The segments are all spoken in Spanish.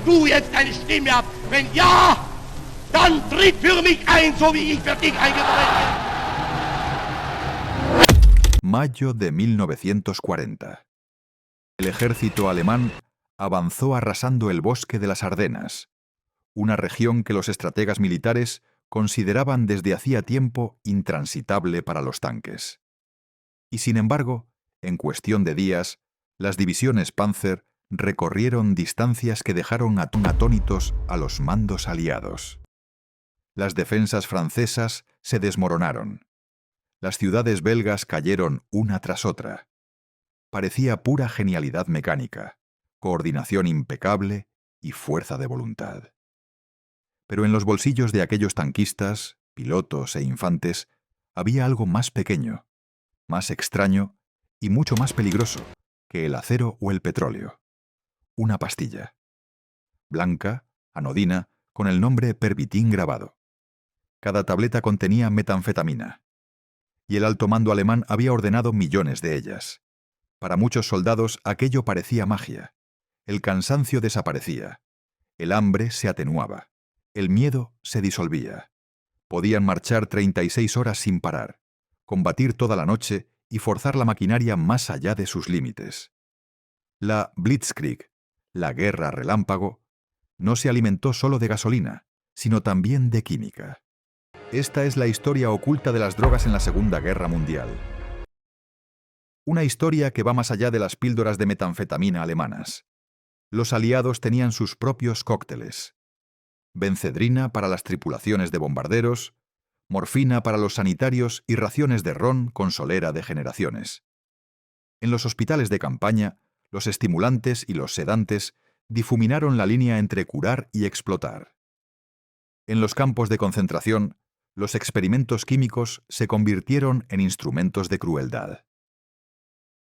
du jetzt deine Stimme ab? Wenn ja, dann tritt für mich ein, so wie ich für dich eingetreten bin. Mayo de 1940. El ejército alemán avanzó arrasando el bosque de las Ardenas, una región que los estrategas militares consideraban desde hacía tiempo intransitable para los tanques. Y sin embargo, en cuestión de días, las divisiones Panzer recorrieron distancias que dejaron atónitos a los mandos aliados. Las defensas francesas se desmoronaron. Las ciudades belgas cayeron una tras otra. Parecía pura genialidad mecánica, coordinación impecable y fuerza de voluntad. Pero en los bolsillos de aquellos tanquistas, pilotos e infantes, había algo más pequeño, más extraño y mucho más peligroso que el acero o el petróleo. Una pastilla. Blanca, anodina, con el nombre Pervitin grabado. Cada tableta contenía metanfetamina. Y el alto mando alemán había ordenado millones de ellas. Para muchos soldados aquello parecía magia. El cansancio desaparecía. El hambre se atenuaba. El miedo se disolvía. Podían marchar 36 horas sin parar, combatir toda la noche y forzar la maquinaria más allá de sus límites. La Blitzkrieg, la guerra relámpago, no se alimentó solo de gasolina, sino también de química. Esta es la historia oculta de las drogas en la Segunda Guerra Mundial. Una historia que va más allá de las píldoras de metanfetamina alemanas. Los aliados tenían sus propios cócteles. Bencedrina para las tripulaciones de bombarderos, morfina para los sanitarios y raciones de ron con solera de generaciones. En los hospitales de campaña, los estimulantes y los sedantes difuminaron la línea entre curar y explotar. En los campos de concentración, los experimentos químicos se convirtieron en instrumentos de crueldad.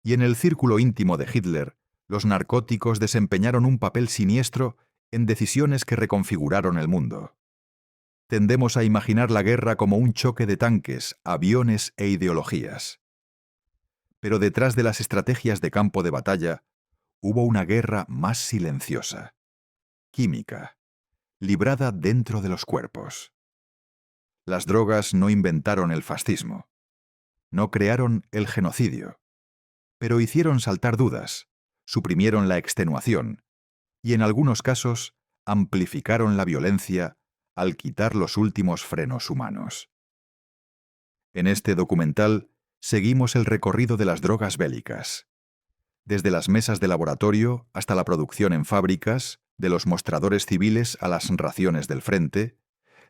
Y en el círculo íntimo de Hitler, los narcóticos desempeñaron un papel siniestro en decisiones que reconfiguraron el mundo. Tendemos a imaginar la guerra como un choque de tanques, aviones e ideologías. Pero detrás de las estrategias de campo de batalla, hubo una guerra más silenciosa, química, librada dentro de los cuerpos. Las drogas no inventaron el fascismo, no crearon el genocidio, pero hicieron saltar dudas, suprimieron la extenuación y en algunos casos amplificaron la violencia al quitar los últimos frenos humanos. En este documental seguimos el recorrido de las drogas bélicas, desde las mesas de laboratorio hasta la producción en fábricas, de los mostradores civiles a las raciones del frente,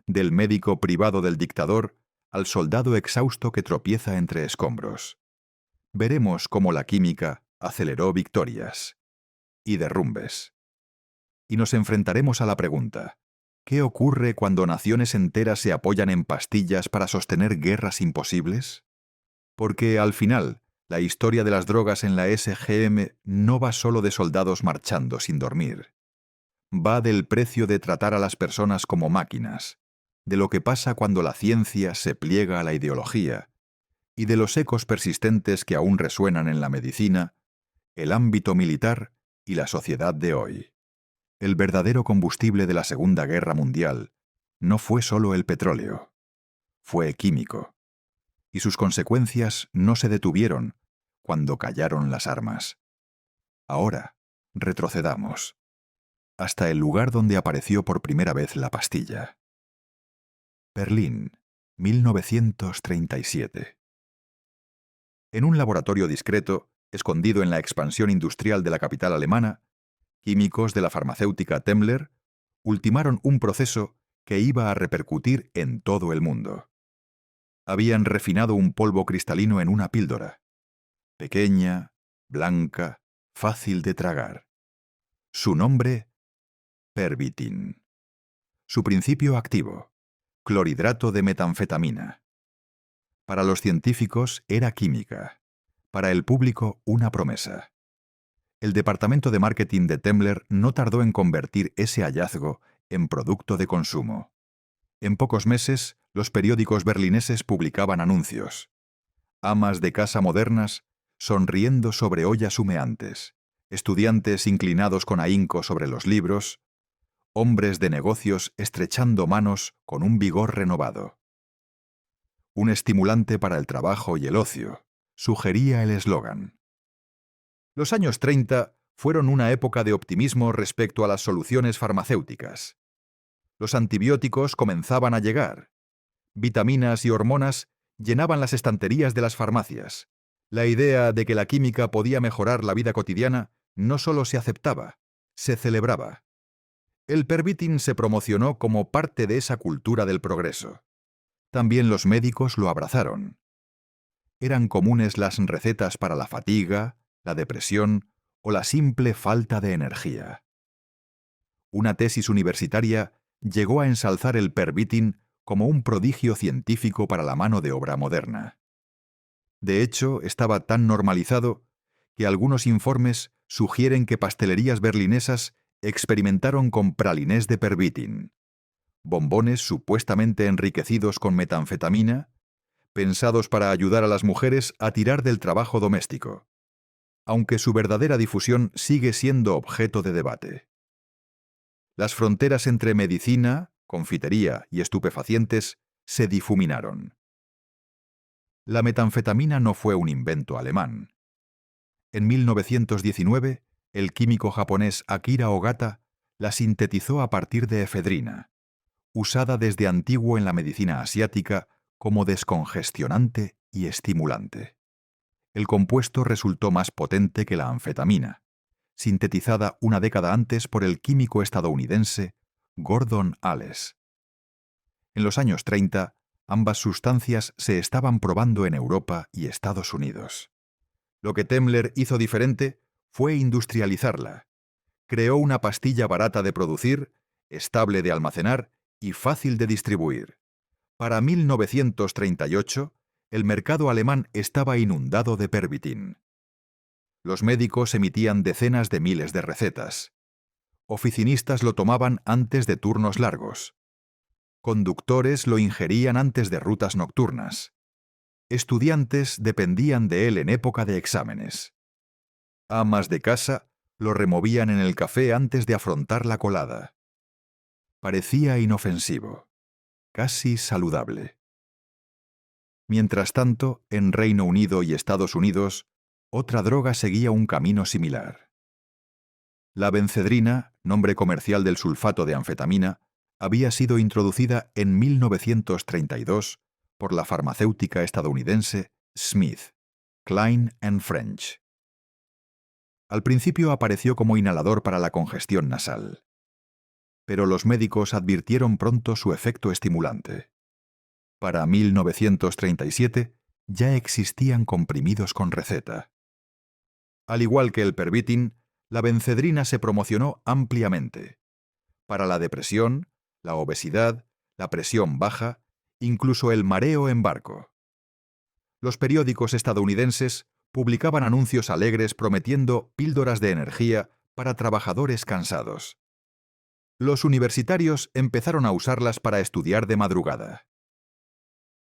del médico privado del dictador al soldado exhausto que tropieza entre escombros. Veremos cómo la química aceleró victorias y derrumbes. Y nos enfrentaremos a la pregunta: ¿qué ocurre cuando naciones enteras se apoyan en pastillas para sostener guerras imposibles? Porque, al final, la historia de las drogas en la SGM no va solo de soldados marchando sin dormir. Va del precio de tratar a las personas como máquinas, de lo que pasa cuando la ciencia se pliega a la ideología, y de los ecos persistentes que aún resuenan en la medicina, el ámbito militar y la sociedad de hoy. El verdadero combustible de la Segunda Guerra Mundial no fue solo el petróleo, fue químico, y sus consecuencias no se detuvieron cuando callaron las armas. Ahora retrocedamos hasta el lugar donde apareció por primera vez la pastilla. Berlín, 1937. En un laboratorio discreto, escondido en la expansión industrial de la capital alemana, químicos de la farmacéutica Temmler ultimaron un proceso que iba a repercutir en todo el mundo. Habían refinado un polvo cristalino en una píldora, pequeña, blanca, fácil de tragar. Su nombre, Pervitin. Su principio activo, clorhidrato de metanfetamina. Para los científicos era química, para el público una promesa. El departamento de marketing de Temmler no tardó en convertir ese hallazgo en producto de consumo. En pocos meses, los periódicos berlineses publicaban anuncios. Amas de casa modernas sonriendo sobre ollas humeantes, estudiantes inclinados con ahínco sobre los libros, hombres de negocios estrechando manos con un vigor renovado. Un estimulante para el trabajo y el ocio, sugería el eslogan. Los años 30 fueron una época de optimismo respecto a las soluciones farmacéuticas. Los antibióticos comenzaban a llegar. Vitaminas y hormonas llenaban las estanterías de las farmacias. La idea de que la química podía mejorar la vida cotidiana no solo se aceptaba, se celebraba. El pervitin se promocionó como parte de esa cultura del progreso. También los médicos lo abrazaron. Eran comunes las recetas para la fatiga, la depresión o la simple falta de energía. Una tesis universitaria llegó a ensalzar el pervitin como un prodigio científico para la mano de obra moderna. De hecho, estaba tan normalizado que algunos informes sugieren que pastelerías berlinesas experimentaron con pralinés de pervitin, bombones supuestamente enriquecidos con metanfetamina, pensados para ayudar a las mujeres a tirar del trabajo doméstico, aunque su verdadera difusión sigue siendo objeto de debate. Las fronteras entre medicina, confitería y estupefacientes se difuminaron. La metanfetamina no fue un invento alemán. En 1919, el químico japonés Akira Ogata la sintetizó a partir de efedrina, usada desde antiguo en la medicina asiática como descongestionante y estimulante. El compuesto resultó más potente que la anfetamina, sintetizada una década antes por el químico estadounidense Gordon Allès. En los años 30, ambas sustancias se estaban probando en Europa y Estados Unidos. Lo que Temmler hizo diferente fue industrializarla. Creó una pastilla barata de producir, estable de almacenar y fácil de distribuir. Para 1938, el mercado alemán estaba inundado de pervitin. Los médicos emitían decenas de miles de recetas. Oficinistas lo tomaban antes de turnos largos. Conductores lo ingerían antes de rutas nocturnas. Estudiantes dependían de él en época de exámenes. Amas de casa lo removían en el café antes de afrontar la colada. Parecía inofensivo, casi saludable. Mientras tanto, en Reino Unido y Estados Unidos, otra droga seguía un camino similar. La benzedrina, nombre comercial del sulfato de anfetamina, había sido introducida en 1932 por la farmacéutica estadounidense Smith, Kline & French. Al principio apareció como inhalador para la congestión nasal, pero los médicos advirtieron pronto su efecto estimulante. Para 1937 ya existían comprimidos con receta. Al igual que el pervitin, la benzedrina se promocionó ampliamente. Para la depresión, la obesidad, la presión baja, incluso el mareo en barco. Los periódicos estadounidenses publicaban anuncios alegres prometiendo píldoras de energía para trabajadores cansados. Los universitarios empezaron a usarlas para estudiar de madrugada.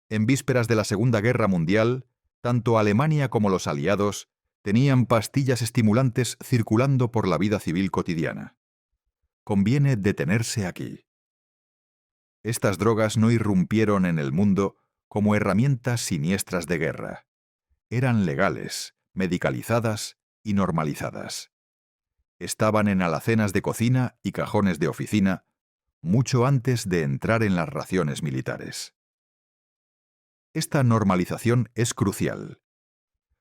En vísperas de la Segunda Guerra Mundial, tanto Alemania como los aliados tenían pastillas estimulantes circulando por la vida civil cotidiana. Conviene detenerse aquí. Estas drogas no irrumpieron en el mundo como herramientas siniestras de guerra. Eran legales, medicalizadas y normalizadas. Estaban en alacenas de cocina y cajones de oficina mucho antes de entrar en las raciones militares. Esta normalización es crucial.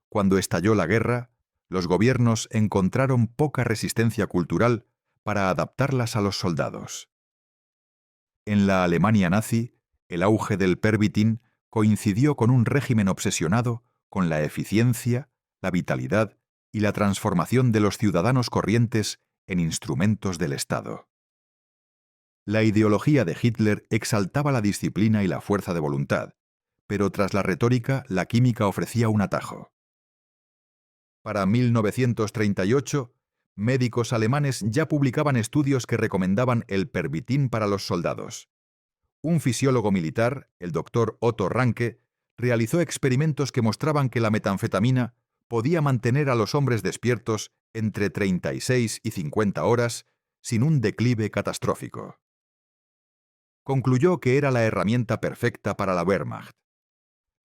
Cuando estalló la guerra, los gobiernos encontraron poca resistencia cultural para adaptarlas a los soldados. En la Alemania nazi, el auge del pervitin coincidió con un régimen obsesionado con la eficiencia, la vitalidad y la transformación de los ciudadanos corrientes en instrumentos del Estado. La ideología de Hitler exaltaba la disciplina y la fuerza de voluntad, pero tras la retórica, la química ofrecía un atajo. Para 1938, médicos alemanes ya publicaban estudios que recomendaban el pervitin para los soldados. Un fisiólogo militar, el doctor Otto Ranke, realizó experimentos que mostraban que la metanfetamina podía mantener a los hombres despiertos entre 36 y 50 horas sin un declive catastrófico. Concluyó que era la herramienta perfecta para la Wehrmacht.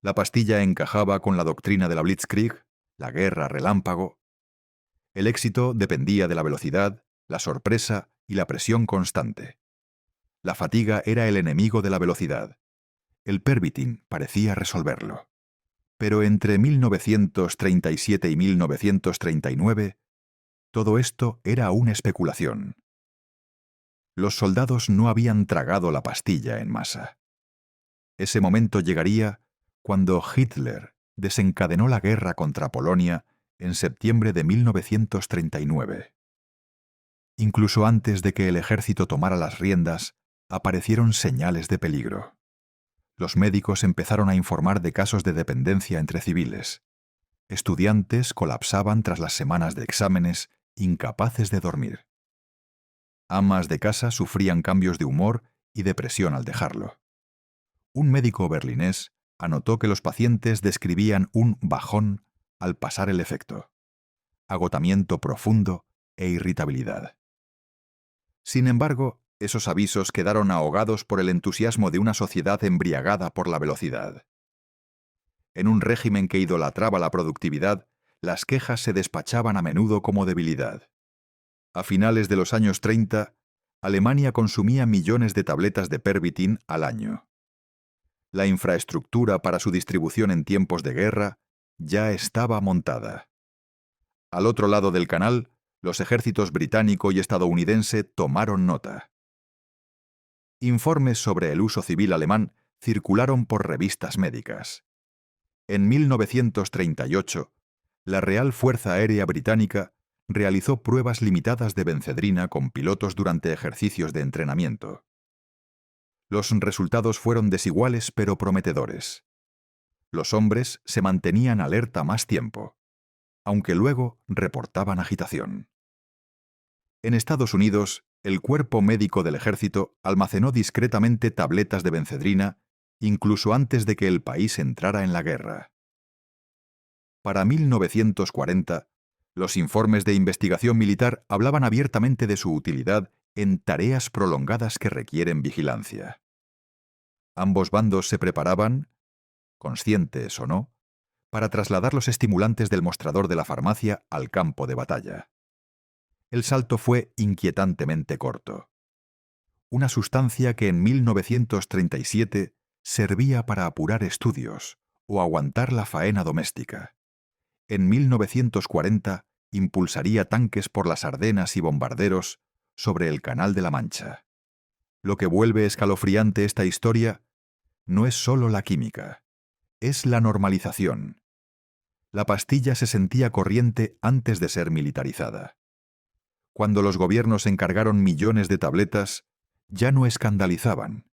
La pastilla encajaba con la doctrina de la Blitzkrieg, la guerra relámpago. El éxito dependía de la velocidad, la sorpresa y la presión constante. La fatiga era el enemigo de la velocidad. El Pervitin parecía resolverlo. Pero entre 1937 y 1939, todo esto era una especulación. Los soldados no habían tragado la pastilla en masa. Ese momento llegaría cuando Hitler desencadenó la guerra contra Polonia en septiembre de 1939. Incluso antes de que el ejército tomara las riendas, aparecieron señales de peligro. Los médicos empezaron a informar de casos de dependencia entre civiles. Estudiantes colapsaban tras las semanas de exámenes, incapaces de dormir. Amas de casa sufrían cambios de humor y depresión al dejarlo. Un médico berlinés anotó que los pacientes describían un bajón al pasar el efecto, agotamiento profundo e irritabilidad. Sin embargo, esos avisos quedaron ahogados por el entusiasmo de una sociedad embriagada por la velocidad. En un régimen que idolatraba la productividad, las quejas se despachaban a menudo como debilidad. A finales de los años 30, Alemania consumía millones de tabletas de Pervitin al año. La infraestructura para su distribución en tiempos de guerra ya estaba montada. Al otro lado del canal, los ejércitos británico y estadounidense tomaron nota. Informes sobre el uso civil alemán circularon por revistas médicas. En 1938, la Real Fuerza Aérea Británica realizó pruebas limitadas de bencedrina con pilotos durante ejercicios de entrenamiento. Los resultados fueron desiguales pero prometedores. Los hombres se mantenían alerta más tiempo, aunque luego reportaban agitación. En Estados Unidos, el cuerpo médico del ejército almacenó discretamente tabletas de bencedrina incluso antes de que el país entrara en la guerra. Para 1940, los informes de investigación militar hablaban abiertamente de su utilidad en tareas prolongadas que requieren vigilancia. Ambos bandos se preparaban, conscientes o no, para trasladar los estimulantes del mostrador de la farmacia al campo de batalla. El salto fue inquietantemente corto. Una sustancia que en 1937 servía para apurar estudios o aguantar la faena doméstica. En 1940 impulsaría tanques por las Ardenas y bombarderos sobre el Canal de la Mancha. Lo que vuelve escalofriante esta historia no es solo la química, es la normalización. La pastilla se sentía corriente antes de ser militarizada. Cuando los gobiernos encargaron millones de tabletas, ya no escandalizaban,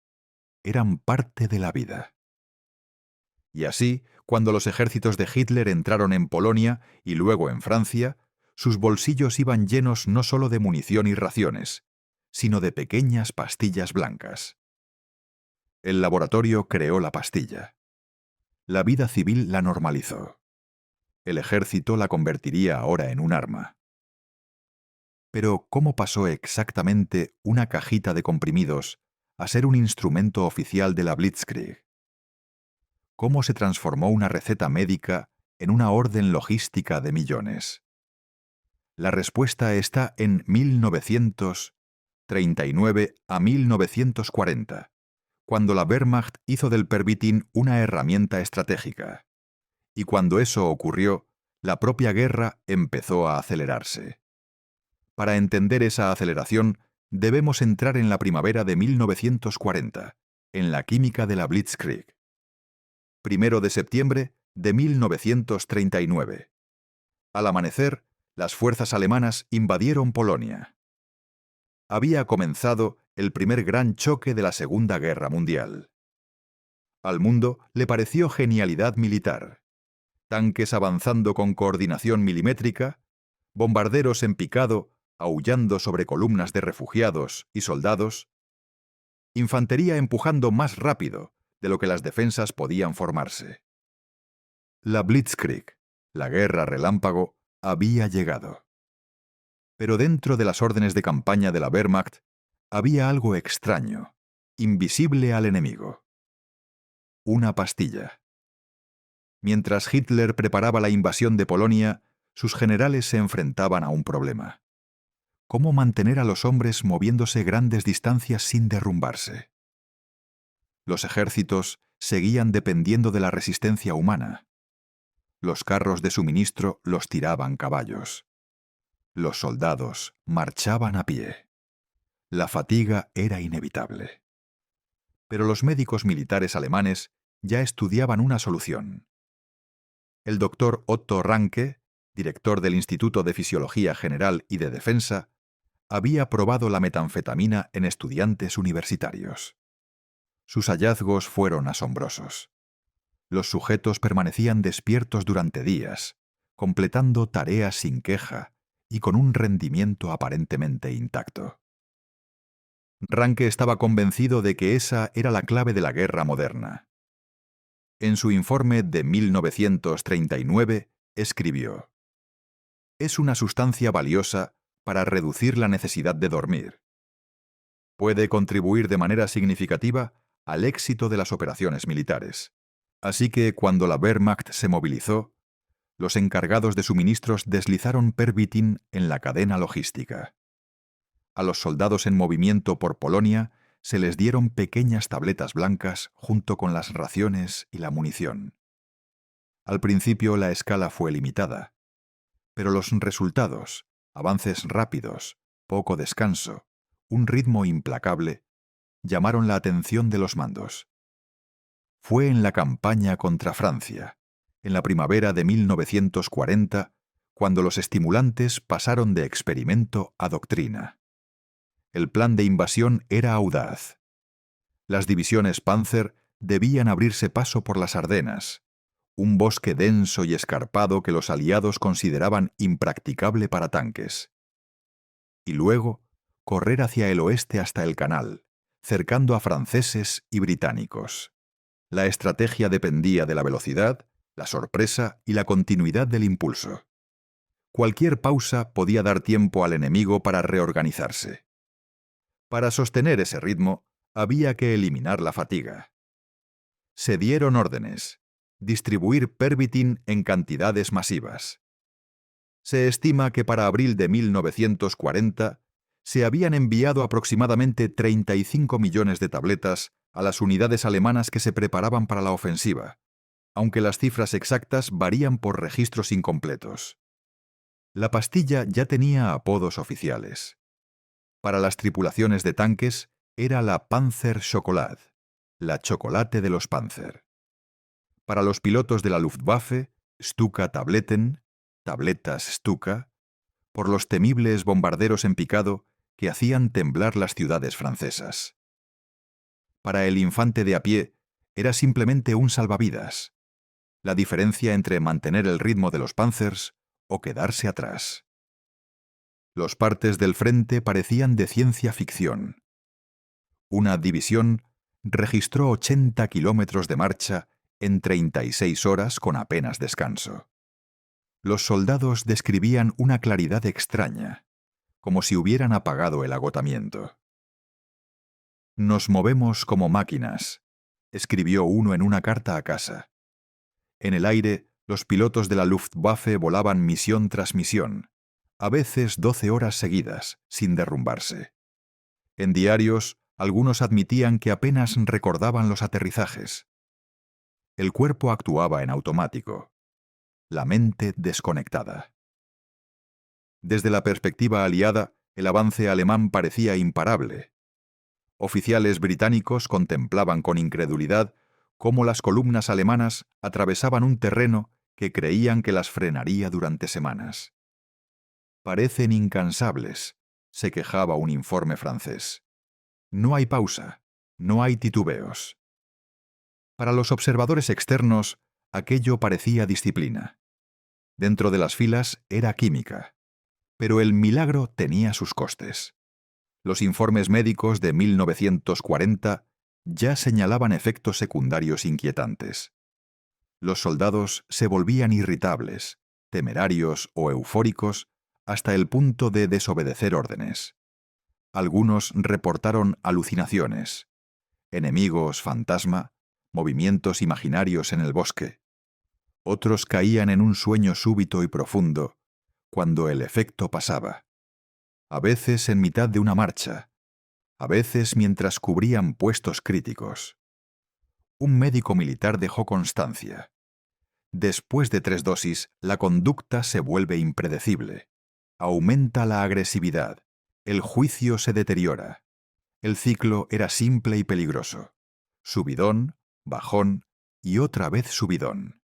eran parte de la vida. Y así, cuando los ejércitos de Hitler entraron en Polonia y luego en Francia, sus bolsillos iban llenos no solo de munición y raciones, sino de pequeñas pastillas blancas. El laboratorio creó la pastilla. La vida civil la normalizó. El ejército la convertiría ahora en un arma. Pero, ¿cómo pasó exactamente una cajita de comprimidos a ser un instrumento oficial de la Blitzkrieg? ¿Cómo se transformó una receta médica en una orden logística de millones? La respuesta está en 1939 a 1940, cuando la Wehrmacht hizo del Pervitin una herramienta estratégica. Y cuando eso ocurrió, la propia guerra empezó a acelerarse. Para entender esa aceleración, debemos entrar en la primavera de 1940, en la química de la Blitzkrieg. 1 de septiembre de 1939. Al amanecer, las fuerzas alemanas invadieron Polonia. Había comenzado el primer gran choque de la Segunda Guerra Mundial. Al mundo le pareció genialidad militar. Tanques avanzando con coordinación milimétrica, bombarderos en picado aullando sobre columnas de refugiados y soldados, infantería empujando más rápido de lo que las defensas podían formarse. La Blitzkrieg, la guerra relámpago, había llegado. Pero dentro de las órdenes de campaña de la Wehrmacht había algo extraño, invisible al enemigo. Una pastilla. Mientras Hitler preparaba la invasión de Polonia, sus generales se enfrentaban a un problema: ¿cómo mantener a los hombres moviéndose grandes distancias sin derrumbarse? Los ejércitos seguían dependiendo de la resistencia humana. Los carros de suministro los tiraban caballos. Los soldados marchaban a pie. La fatiga era inevitable. Pero los médicos militares alemanes ya estudiaban una solución. El doctor Otto Ranke, director del Instituto de Fisiología General y de Defensa, había probado la metanfetamina en estudiantes universitarios. Sus hallazgos fueron asombrosos. Los sujetos permanecían despiertos durante días, completando tareas sin queja y con un rendimiento aparentemente intacto. Ranke estaba convencido de que esa era la clave de la guerra moderna. En su informe de 1939 escribió: «Es una sustancia valiosa para reducir la necesidad de dormir. Puede contribuir de manera significativa al éxito de las operaciones militares. Así que cuando la Wehrmacht se movilizó, los encargados de suministros deslizaron Pervitin en la cadena logística. A los soldados en movimiento por Polonia se les dieron pequeñas tabletas blancas junto con las raciones y la munición. Al principio la escala fue limitada, pero los resultados, avances rápidos, poco descanso, un ritmo implacable, llamaron la atención de los mandos. Fue en la campaña contra Francia, en la primavera de 1940, cuando los estimulantes pasaron de experimento a doctrina. El plan de invasión era audaz. Las divisiones Panzer debían abrirse paso por las Ardenas, un bosque denso y escarpado que los aliados consideraban impracticable para tanques. Y luego, correr hacia el oeste hasta el canal, cercando a franceses y británicos. La estrategia dependía de la velocidad, la sorpresa y la continuidad del impulso. Cualquier pausa podía dar tiempo al enemigo para reorganizarse. Para sostener ese ritmo, había que eliminar la fatiga. Se dieron órdenes: distribuir Pervitin en cantidades masivas. Se estima que para abril de 1940 se habían enviado aproximadamente 35 millones de tabletas a las unidades alemanas que se preparaban para la ofensiva, aunque las cifras exactas varían por registros incompletos. La pastilla ya tenía apodos oficiales. Para las tripulaciones de tanques era la Panzer Schokolade, la chocolate de los Panzer. Para los pilotos de la Luftwaffe, Stuka-Tabletten, tabletas Stuka, por los temibles bombarderos en picado que hacían temblar las ciudades francesas. Para el infante de a pie era simplemente un salvavidas, la diferencia entre mantener el ritmo de los Panzers o quedarse atrás. Los partes del frente parecían de ciencia ficción. Una división registró 80 kilómetros de marcha en 36 horas con apenas descanso. Los soldados describían una claridad extraña, como si hubieran apagado el agotamiento. «Nos movemos como máquinas», escribió uno en una carta a casa. En el aire, los pilotos de la Luftwaffe volaban misión tras misión, a veces 12 horas seguidas, sin derrumbarse. En diarios, algunos admitían que apenas recordaban los aterrizajes. El cuerpo actuaba en automático, la mente desconectada. Desde la perspectiva aliada, el avance alemán parecía imparable. Oficiales británicos contemplaban con incredulidad cómo las columnas alemanas atravesaban un terreno que creían que las frenaría durante semanas. «Parecen incansables», se quejaba un informe francés. «No hay pausa, no hay titubeos». Para los observadores externos, aquello parecía disciplina. Dentro de las filas era química. Pero el milagro tenía sus costes. Los informes médicos de 1940 ya señalaban efectos secundarios inquietantes. Los soldados se volvían irritables, temerarios o eufóricos hasta el punto de desobedecer órdenes. Algunos reportaron alucinaciones, enemigos fantasma, movimientos imaginarios en el bosque. Otros caían en un sueño súbito y profundo cuando el efecto pasaba. A veces en mitad de una marcha, a veces mientras cubrían puestos críticos. Un médico militar dejó constancia. Después de 3 dosis, la conducta se vuelve impredecible. Aumenta la agresividad. El juicio se deteriora. El ciclo era simple y peligroso. Subidón, bajón y otra vez subidón.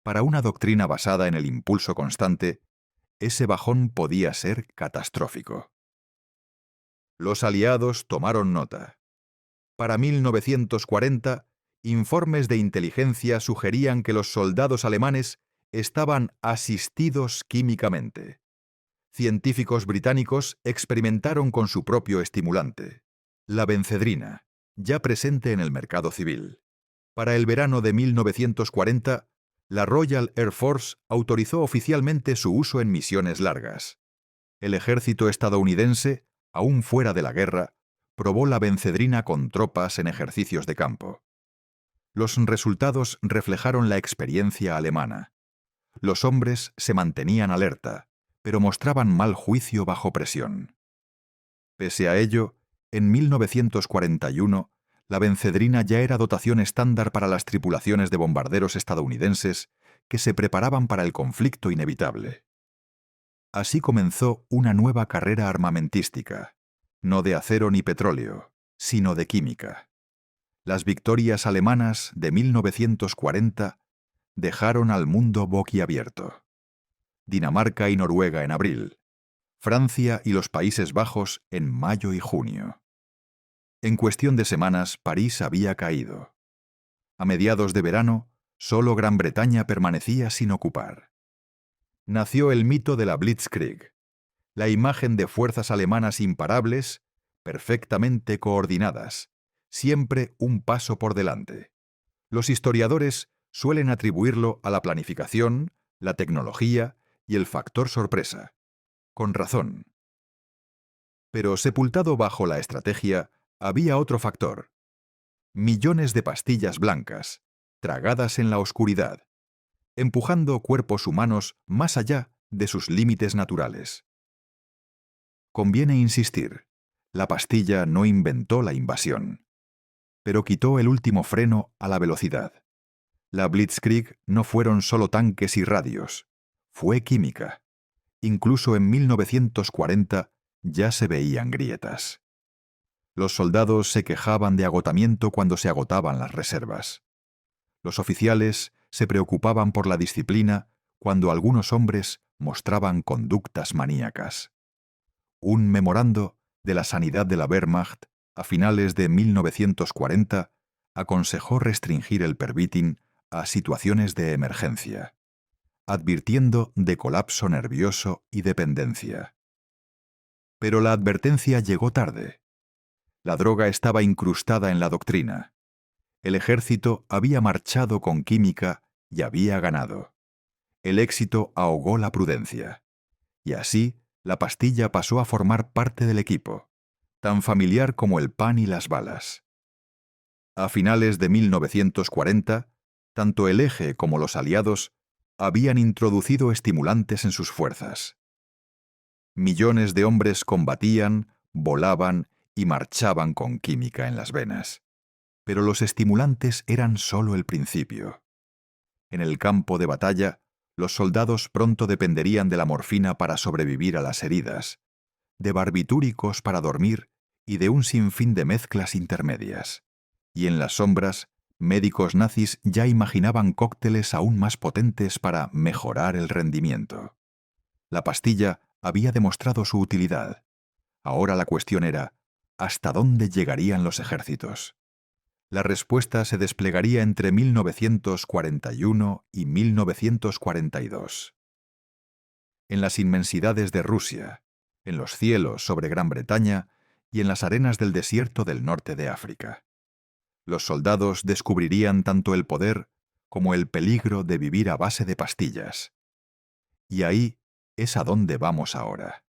Para una doctrina basada en el impulso constante, ese bajón podía ser catastrófico. Los aliados tomaron nota. Para 1940, informes de inteligencia sugerían que los soldados alemanes estaban asistidos químicamente. Científicos británicos experimentaron con su propio estimulante, la bencedrina, ya presente en el mercado civil. Para el verano de 1940, la Royal Air Force autorizó oficialmente su uso en misiones largas. El ejército estadounidense, aún fuera de la guerra, probó la bencedrina con tropas en ejercicios de campo. Los resultados reflejaron la experiencia alemana. Los hombres se mantenían alerta, pero mostraban mal juicio bajo presión. Pese a ello, en 1941, la bencedrina ya era dotación estándar para las tripulaciones de bombarderos estadounidenses que se preparaban para el conflicto inevitable. Así comenzó una nueva carrera armamentística, no de acero ni petróleo, sino de química. Las victorias alemanas de 1940 dejaron al mundo boquiabierto. Dinamarca y Noruega en abril, Francia y los Países Bajos en mayo y junio. En cuestión de semanas, París había caído. A mediados de verano, solo Gran Bretaña permanecía sin ocupar. Nació el mito de la Blitzkrieg, la imagen de fuerzas alemanas imparables, perfectamente coordinadas, siempre un paso por delante. Los historiadores suelen atribuirlo a la planificación, la tecnología y el factor sorpresa. Con razón. Pero sepultado bajo la estrategia, había otro factor. Millones de pastillas blancas, tragadas en la oscuridad, empujando cuerpos humanos más allá de sus límites naturales. Conviene insistir, la pastilla no inventó la invasión, pero quitó el último freno a la velocidad. La Blitzkrieg no fueron solo tanques y radios, fue química. Incluso en 1940 ya se veían grietas. Los soldados se quejaban de agotamiento cuando se agotaban las reservas. Los oficiales se preocupaban por la disciplina cuando algunos hombres mostraban conductas maníacas. Un memorando de la sanidad de la Wehrmacht a finales de 1940 aconsejó restringir el pervitin a situaciones de emergencia, advirtiendo de colapso nervioso y dependencia. Pero la advertencia llegó tarde. La droga estaba incrustada en la doctrina. El ejército había marchado con química y había ganado. El éxito ahogó la prudencia. Y así, la pastilla pasó a formar parte del equipo, tan familiar como el pan y las balas. A finales de 1940, tanto el Eje como los aliados habían introducido estimulantes en sus fuerzas. Millones de hombres combatían, volaban y marchaban con química en las venas. Pero los estimulantes eran solo el principio. En el campo de batalla, los soldados pronto dependerían de la morfina para sobrevivir a las heridas, de barbitúricos para dormir y de un sinfín de mezclas intermedias. Y en las sombras, médicos nazis ya imaginaban cócteles aún más potentes para mejorar el rendimiento. La pastilla había demostrado su utilidad. Ahora la cuestión era, ¿hasta dónde llegarían los ejércitos? La respuesta se desplegaría entre 1941 y 1942. En las inmensidades de Rusia, en los cielos sobre Gran Bretaña y en las arenas del desierto del norte de África. Los soldados descubrirían tanto el poder como el peligro de vivir a base de pastillas. Y ahí es a dónde vamos ahora.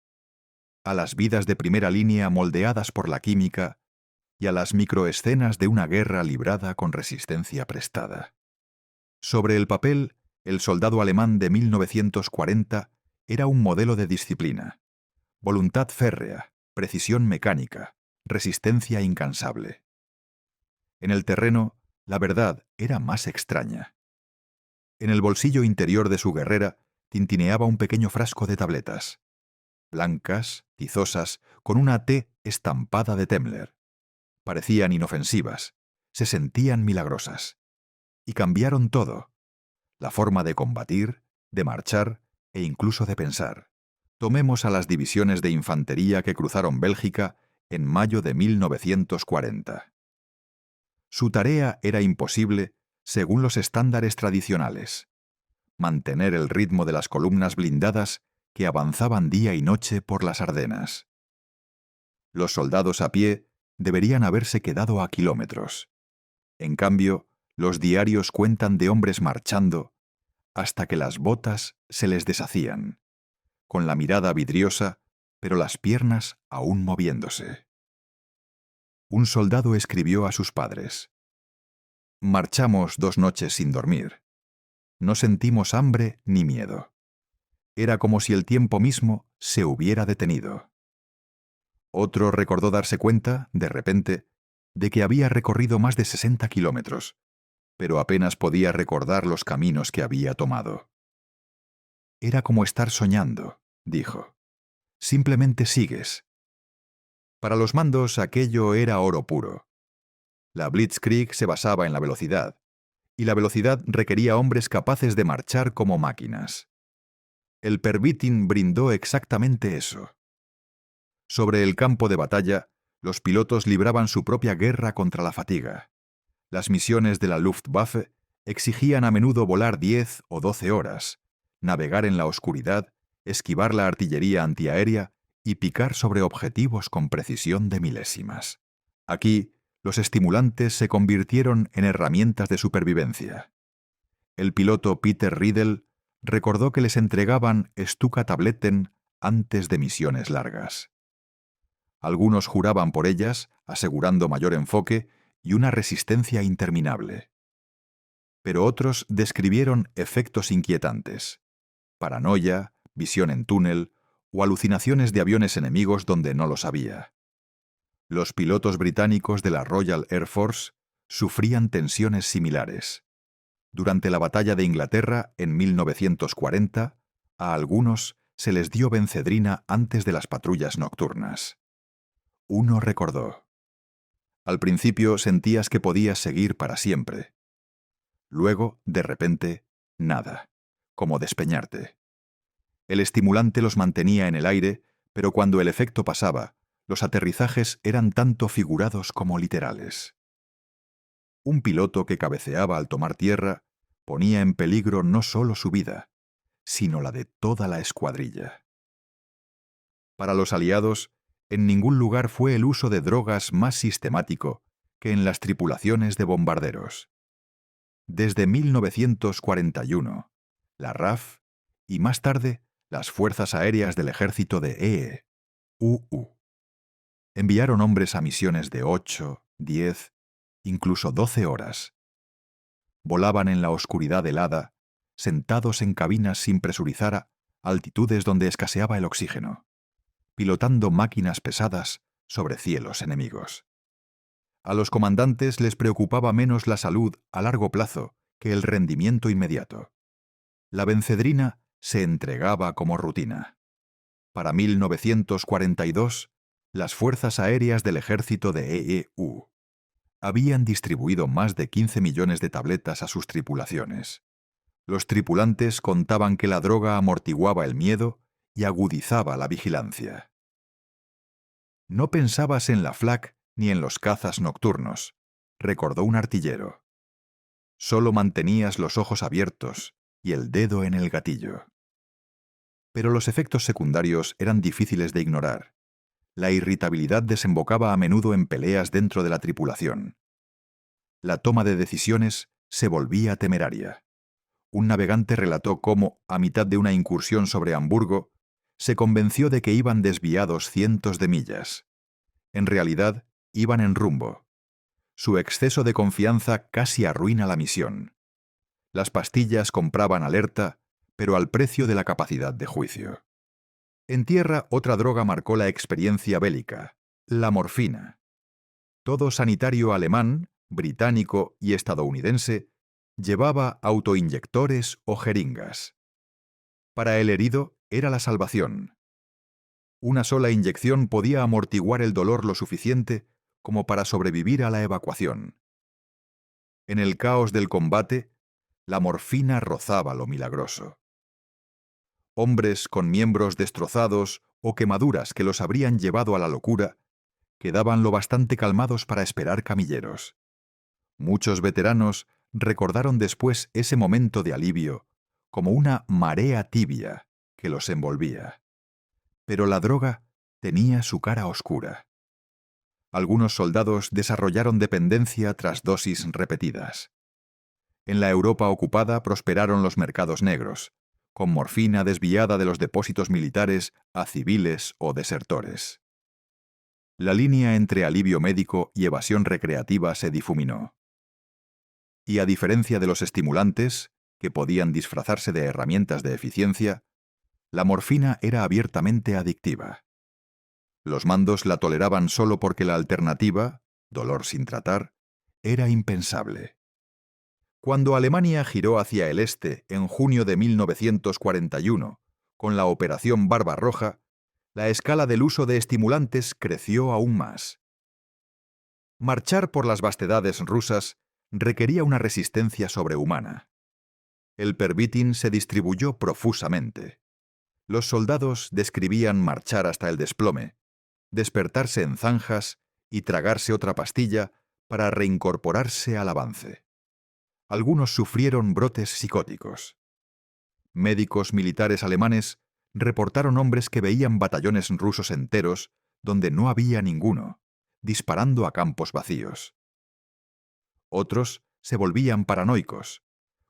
A las vidas de primera línea moldeadas por la química y a las microescenas de una guerra librada con resistencia prestada. Sobre el papel, el soldado alemán de 1940 era un modelo de disciplina, voluntad férrea, precisión mecánica, resistencia incansable. En el terreno, la verdad era más extraña. En el bolsillo interior de su guerrera tintineaba un pequeño frasco de tabletas, blancas, tizosas, con una T estampada de Temmler. Parecían inofensivas, se sentían milagrosas. Y cambiaron todo: la forma de combatir, de marchar e incluso de pensar. Tomemos a las divisiones de infantería que cruzaron Bélgica en mayo de 1940. Su tarea era imposible según los estándares tradicionales: mantener el ritmo de las columnas blindadas que avanzaban día y noche por las Ardenas. Los soldados a pie deberían haberse quedado a kilómetros. En cambio, los diarios cuentan de hombres marchando hasta que las botas se les deshacían, con la mirada vidriosa, pero las piernas aún moviéndose. Un soldado escribió a sus padres: «Marchamos 2 noches sin dormir. No sentimos hambre ni miedo. Era como si el tiempo mismo se hubiera detenido». Otro recordó darse cuenta, de repente, de que había recorrido más de 60 kilómetros, pero apenas podía recordar los caminos que había tomado. «Era como estar soñando», dijo. «Simplemente sigues». Para los mandos aquello era oro puro. La Blitzkrieg se basaba en la velocidad, y la velocidad requería hombres capaces de marchar como máquinas. El Pervitin brindó exactamente eso. Sobre el campo de batalla, los pilotos libraban su propia guerra contra la fatiga. Las misiones de la Luftwaffe exigían a menudo volar 10 o 12 horas, navegar en la oscuridad, esquivar la artillería antiaérea y picar sobre objetivos con precisión de milésimas. Aquí, los estimulantes se convirtieron en herramientas de supervivencia. El piloto Peter Riedel recordó que les entregaban Stuka-Tabletten antes de misiones largas. Algunos juraban por ellas, asegurando mayor enfoque y una resistencia interminable. Pero otros describieron efectos inquietantes: paranoia, visión en túnel o alucinaciones de aviones enemigos donde no los había. Los pilotos británicos de la Royal Air Force sufrían tensiones similares. Durante la batalla de Inglaterra en 1940, a algunos se les dio bencedrina antes de las patrullas nocturnas. Uno recordó: «Al principio sentías que podías seguir para siempre. Luego, de repente, nada, como despeñarte». El estimulante los mantenía en el aire, pero cuando el efecto pasaba, los aterrizajes eran tanto figurados como literales. Un piloto que cabeceaba al tomar tierra ponía en peligro no solo su vida, sino la de toda la escuadrilla. Para los aliados, en ningún lugar fue el uso de drogas más sistemático que en las tripulaciones de bombarderos. Desde 1941, la RAF y más tarde las Fuerzas Aéreas del Ejército de EE-UU enviaron hombres a misiones de 8, 10, incluso 12 horas. Volaban en la oscuridad helada, sentados en cabinas sin presurizar a altitudes donde escaseaba el oxígeno, pilotando máquinas pesadas sobre cielos enemigos. A los comandantes les preocupaba menos la salud a largo plazo que el rendimiento inmediato. La bencedrina se entregaba como rutina. Para 1942, las Fuerzas Aéreas del Ejército de EE-U habían distribuido más de 15 millones de tabletas a sus tripulaciones. Los tripulantes contaban que la droga amortiguaba el miedo y agudizaba la vigilancia. «No pensabas en la Flak ni en los cazas nocturnos», recordó un artillero. «Solo mantenías los ojos abiertos y el dedo en el gatillo». Pero los efectos secundarios eran difíciles de ignorar. La irritabilidad desembocaba a menudo en peleas dentro de la tripulación. La toma de decisiones se volvía temeraria. Un navegante relató cómo, a mitad de una incursión sobre Hamburgo, se convenció de que iban desviados cientos de millas. En realidad, iban en rumbo. Su exceso de confianza casi arruina la misión. Las pastillas compraban alerta, pero al precio de la capacidad de juicio. En tierra, otra droga marcó la experiencia bélica: la morfina. Todo sanitario alemán, británico y estadounidense llevaba autoinyectores o jeringas. Para el herido era la salvación. Una sola inyección podía amortiguar el dolor lo suficiente como para sobrevivir a la evacuación. En el caos del combate, la morfina rozaba lo milagroso. Hombres con miembros destrozados o quemaduras que los habrían llevado a la locura quedaban lo bastante calmados para esperar camilleros. Muchos veteranos recordaron después ese momento de alivio como una marea tibia que los envolvía. Pero la droga tenía su cara oscura. Algunos soldados desarrollaron dependencia tras dosis repetidas. En la Europa ocupada prosperaron los mercados negros, con morfina desviada de los depósitos militares a civiles o desertores. La línea entre alivio médico y evasión recreativa se difuminó. Y a diferencia de los estimulantes, que podían disfrazarse de herramientas de eficiencia, la morfina era abiertamente adictiva. Los mandos la toleraban solo porque la alternativa, dolor sin tratar, era impensable. Cuando Alemania giró hacia el este en junio de 1941, con la Operación Barbarroja, la escala del uso de estimulantes creció aún más. Marchar por las vastedades rusas requería una resistencia sobrehumana. El pervitin se distribuyó profusamente. Los soldados describían marchar hasta el desplome, despertarse en zanjas y tragarse otra pastilla para reincorporarse al avance. Algunos sufrieron brotes psicóticos. Médicos militares alemanes reportaron hombres que veían batallones rusos enteros donde no había ninguno, disparando a campos vacíos. Otros se volvían paranoicos,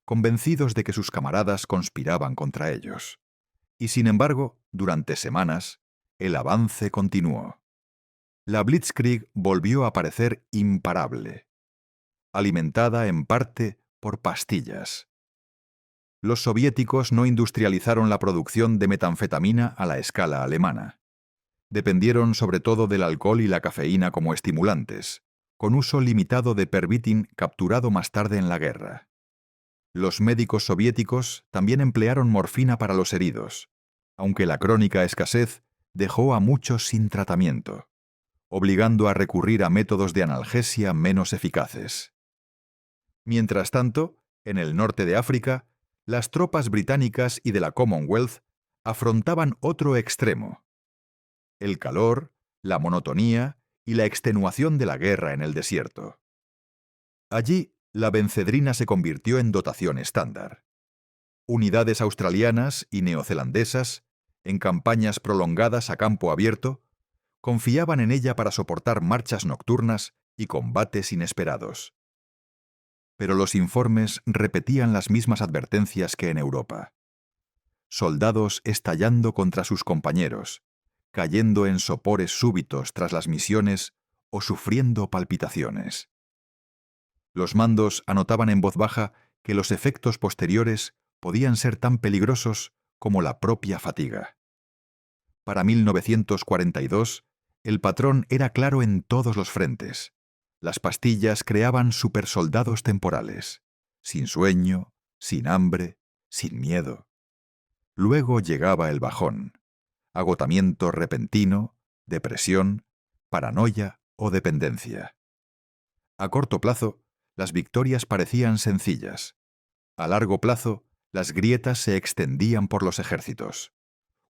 convencidos de que sus camaradas conspiraban contra ellos. Y sin embargo, durante semanas, el avance continuó. La Blitzkrieg volvió a parecer imparable, alimentada en parte por pastillas. Los soviéticos no industrializaron la producción de metanfetamina a la escala alemana. Dependieron sobre todo del alcohol y la cafeína como estimulantes, con uso limitado de pervitin capturado más tarde en la guerra. Los médicos soviéticos también emplearon morfina para los heridos, aunque la crónica escasez dejó a muchos sin tratamiento, obligando a recurrir a métodos de analgesia menos eficaces. Mientras tanto, en el norte de África, las tropas británicas y de la Commonwealth afrontaban otro extremo: el calor, la monotonía y la extenuación de la guerra en el desierto. Allí, la bencedrina se convirtió en dotación estándar. Unidades australianas y neozelandesas, en campañas prolongadas a campo abierto, confiaban en ella para soportar marchas nocturnas y combates inesperados. Pero los informes repetían las mismas advertencias que en Europa. Soldados estallando contra sus compañeros, cayendo en sopores súbitos tras las misiones o sufriendo palpitaciones. Los mandos anotaban en voz baja que los efectos posteriores podían ser tan peligrosos como la propia fatiga. Para 1942, el patrón era claro en todos los frentes. Las pastillas creaban supersoldados temporales, sin sueño, sin hambre, sin miedo. Luego llegaba el bajón: agotamiento repentino, depresión, paranoia o dependencia. A corto plazo, las victorias parecían sencillas. A largo plazo, las grietas se extendían por los ejércitos.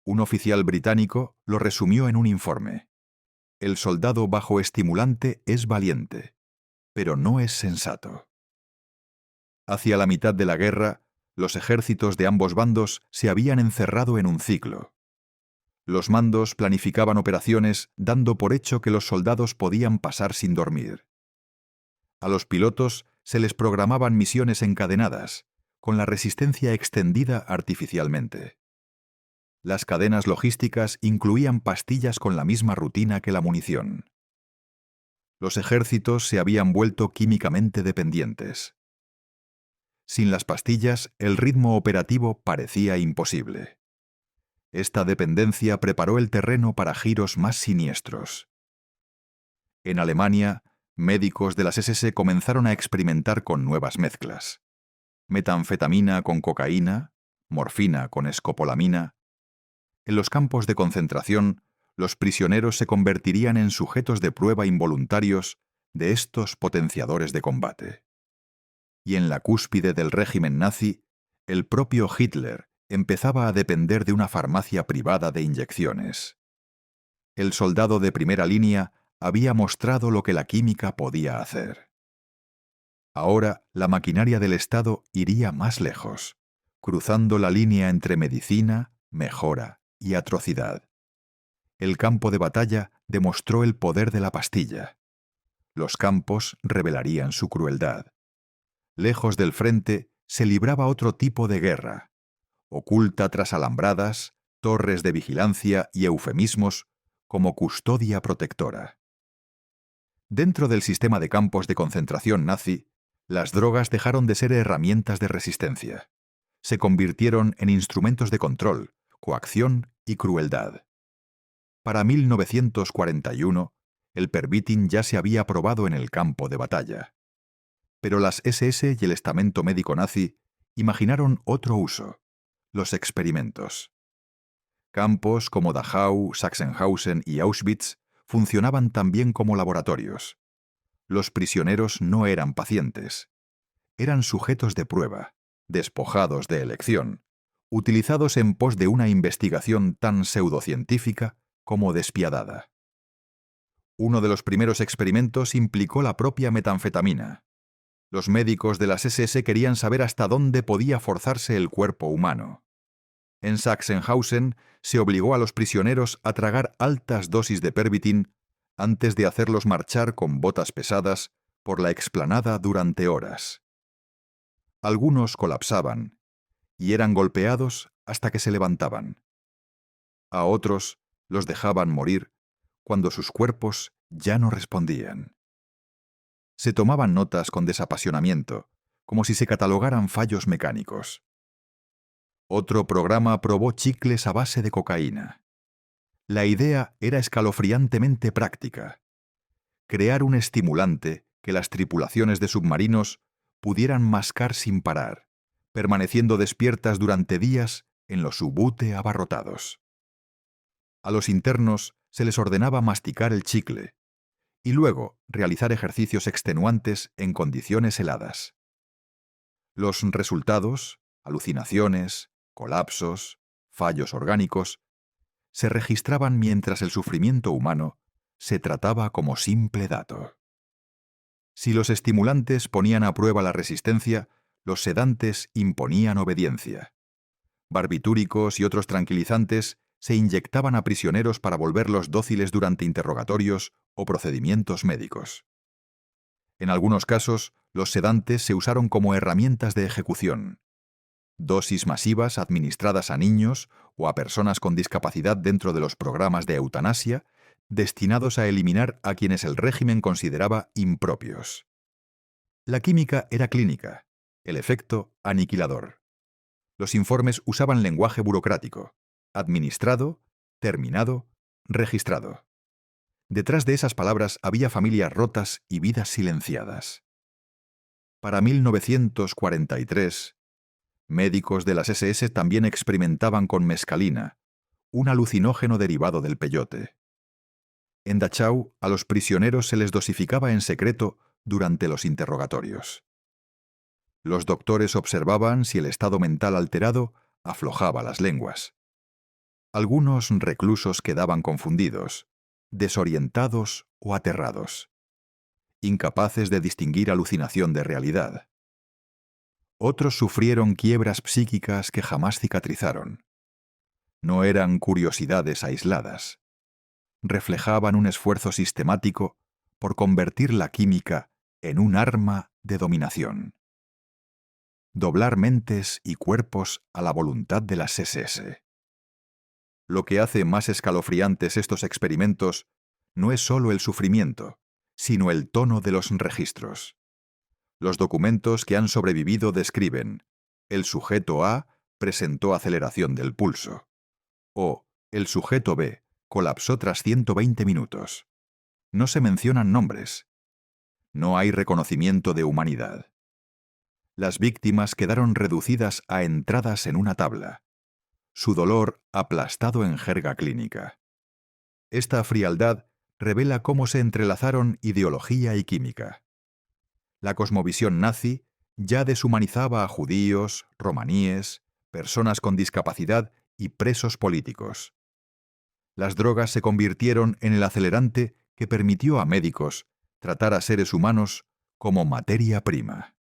Un oficial británico lo resumió en un informe: el soldado bajo estimulante es valiente, pero no es sensato. Hacia la mitad de la guerra, los ejércitos de ambos bandos se habían encerrado en un ciclo. Los mandos planificaban operaciones dando por hecho que los soldados podían pasar sin dormir. A los pilotos se les programaban misiones encadenadas, con la resistencia extendida artificialmente. Las cadenas logísticas incluían pastillas con la misma rutina que la munición. Los ejércitos se habían vuelto químicamente dependientes. Sin las pastillas, el ritmo operativo parecía imposible. Esta dependencia preparó el terreno para giros más siniestros. En Alemania, médicos de las SS comenzaron a experimentar con nuevas mezclas: metanfetamina con cocaína, morfina con escopolamina. En los campos de concentración, los prisioneros se convertirían en sujetos de prueba involuntarios de estos potenciadores de combate. Y en la cúspide del régimen nazi, el propio Hitler empezaba a depender de una farmacia privada de inyecciones. El soldado de primera línea había mostrado lo que la química podía hacer. Ahora la maquinaria del Estado iría más lejos, cruzando la línea entre medicina, mejora y atrocidad. El campo de batalla demostró el poder de la pastilla. Los campos revelarían su crueldad. Lejos del frente se libraba otro tipo de guerra, oculta tras alambradas, torres de vigilancia y eufemismos como custodia protectora. Dentro del sistema de campos de concentración nazi, las drogas dejaron de ser herramientas de resistencia. Se convirtieron en instrumentos de control, coacción y crueldad. Para 1941, el pervitin ya se había probado en el campo de batalla. Pero las SS y el estamento médico nazi imaginaron otro uso: los experimentos. Campos como Dachau, Sachsenhausen y Auschwitz funcionaban también como laboratorios. Los prisioneros no eran pacientes. Eran sujetos de prueba, despojados de elección, utilizados en pos de una investigación tan pseudocientífica como despiadada. Uno de los primeros experimentos implicó la propia metanfetamina. Los médicos de las SS querían saber hasta dónde podía forzarse el cuerpo humano. En Sachsenhausen se obligó a los prisioneros a tragar altas dosis de pervitin antes de hacerlos marchar con botas pesadas por la explanada durante horas. Algunos colapsaban y eran golpeados hasta que se levantaban. A otros los dejaban morir cuando sus cuerpos ya no respondían. Se tomaban notas con desapasionamiento, como si se catalogaran fallos mecánicos. Otro programa probó chicles a base de cocaína. La idea era escalofriantemente práctica: crear un estimulante que las tripulaciones de submarinos pudieran mascar sin parar, permaneciendo despiertas durante días en los U-Boote abarrotados. A los internos se les ordenaba masticar el chicle y luego realizar ejercicios extenuantes en condiciones heladas. Los resultados, alucinaciones, colapsos, fallos orgánicos, se registraban mientras el sufrimiento humano se trataba como simple dato. Si los estimulantes ponían a prueba la resistencia, los sedantes imponían obediencia. Barbitúricos y otros tranquilizantes se inyectaban a prisioneros para volverlos dóciles durante interrogatorios o procedimientos médicos. En algunos casos, los sedantes se usaron como herramientas de ejecución. Dosis masivas administradas a niños o a personas con discapacidad dentro de los programas de eutanasia, destinados a eliminar a quienes el régimen consideraba impropios. La química era clínica, el efecto aniquilador. Los informes usaban lenguaje burocrático: administrado, terminado, registrado. Detrás de esas palabras había familias rotas y vidas silenciadas. Para 1943, médicos de las SS también experimentaban con mescalina, un alucinógeno derivado del peyote. En Dachau, a los prisioneros se les dosificaba en secreto durante los interrogatorios. Los doctores observaban si el estado mental alterado aflojaba las lenguas. Algunos reclusos quedaban confundidos, desorientados o aterrados, incapaces de distinguir alucinación de realidad. Otros sufrieron quiebras psíquicas que jamás cicatrizaron. No eran curiosidades aisladas. Reflejaban un esfuerzo sistemático por convertir la química en un arma de dominación. Doblar mentes y cuerpos a la voluntad de las SS. Lo que hace más escalofriantes estos experimentos no es solo el sufrimiento, sino el tono de los registros. Los documentos que han sobrevivido describen: el sujeto A presentó aceleración del pulso, o el sujeto B colapsó tras 120 minutos. No se mencionan nombres. No hay reconocimiento de humanidad. Las víctimas quedaron reducidas a entradas en una tabla. Su dolor aplastado en jerga clínica. Esta frialdad revela cómo se entrelazaron ideología y química. La cosmovisión nazi ya deshumanizaba a judíos, romaníes, personas con discapacidad y presos políticos. Las drogas se convirtieron en el acelerante que permitió a médicos tratar a seres humanos como materia prima.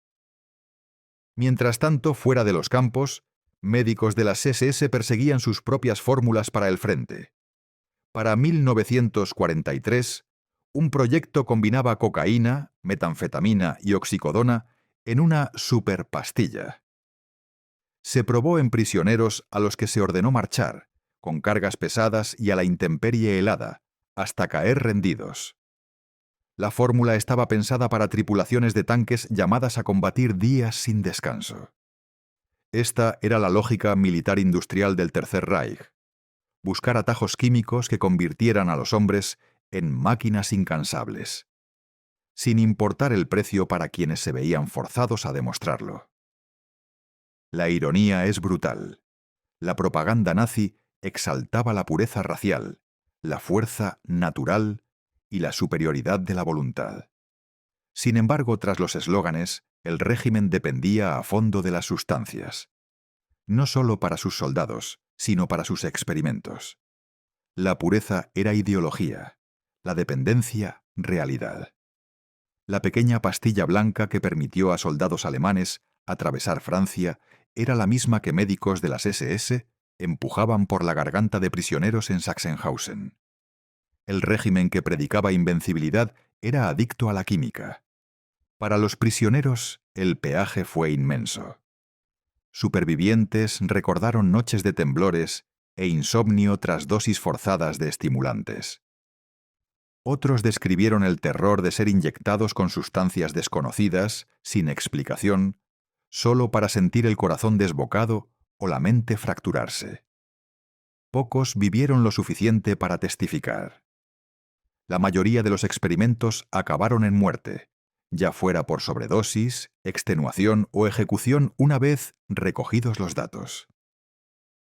Mientras tanto, fuera de los campos, médicos de las SS perseguían sus propias fórmulas para el frente. Para 1943, un proyecto combinaba cocaína, metanfetamina y oxicodona en una superpastilla. Se probó en prisioneros a los que se ordenó marchar, con cargas pesadas y a la intemperie helada, hasta caer rendidos. La fórmula estaba pensada para tripulaciones de tanques llamadas a combatir días sin descanso. Esta era la lógica militar-industrial del Tercer Reich: buscar atajos químicos que convirtieran a los hombres en máquinas incansables, sin importar el precio para quienes se veían forzados a demostrarlo. La ironía es brutal. La propaganda nazi exaltaba la pureza racial, la fuerza natural y la superioridad de la voluntad. Sin embargo, tras los eslóganes, el régimen dependía a fondo de las sustancias. No solo para sus soldados, sino para sus experimentos. La pureza era ideología, la dependencia, realidad. La pequeña pastilla blanca que permitió a soldados alemanes atravesar Francia era la misma que médicos de las SS empujaban por la garganta de prisioneros en Sachsenhausen. El régimen que predicaba invencibilidad era adicto a la química. Para los prisioneros, el peaje fue inmenso. Supervivientes recordaron noches de temblores e insomnio tras dosis forzadas de estimulantes. Otros describieron el terror de ser inyectados con sustancias desconocidas, sin explicación, solo para sentir el corazón desbocado o la mente fracturarse. Pocos vivieron lo suficiente para testificar. La mayoría de los experimentos acabaron en muerte, ya fuera por sobredosis, extenuación o ejecución una vez recogidos los datos.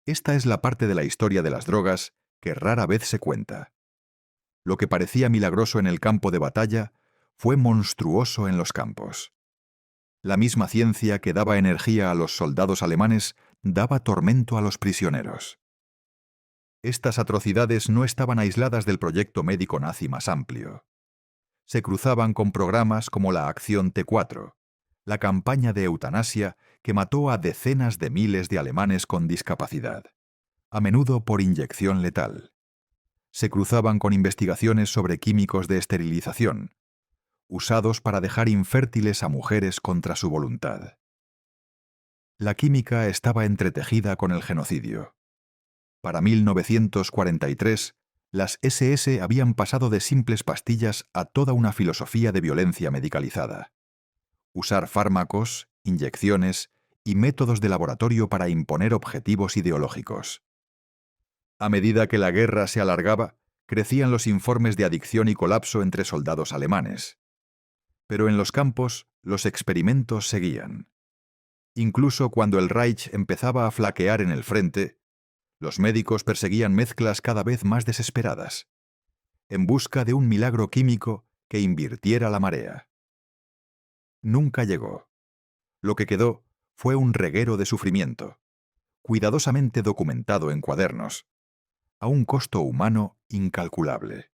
Esta es la parte de la historia de las drogas que rara vez se cuenta. Lo que parecía milagroso en el campo de batalla fue monstruoso en los campos. La misma ciencia que daba energía a los soldados alemanes daba tormento a los prisioneros. Estas atrocidades no estaban aisladas del proyecto médico nazi más amplio. Se cruzaban con programas como la Acción T4, la campaña de eutanasia que mató a decenas de miles de alemanes con discapacidad, a menudo por inyección letal. Se cruzaban con investigaciones sobre químicos de esterilización, usados para dejar infértiles a mujeres contra su voluntad. La química estaba entretejida con el genocidio. Para 1943, las SS habían pasado de simples pastillas a toda una filosofía de violencia medicalizada. Usar fármacos, inyecciones y métodos de laboratorio para imponer objetivos ideológicos. A medida que la guerra se alargaba, crecían los informes de adicción y colapso entre soldados alemanes. Pero en los campos, los experimentos seguían. Incluso cuando el Reich empezaba a flaquear en el frente, los médicos perseguían mezclas cada vez más desesperadas, en busca de un milagro químico que invirtiera la marea. Nunca llegó. Lo que quedó fue un reguero de sufrimiento, cuidadosamente documentado en cuadernos, a un costo humano incalculable.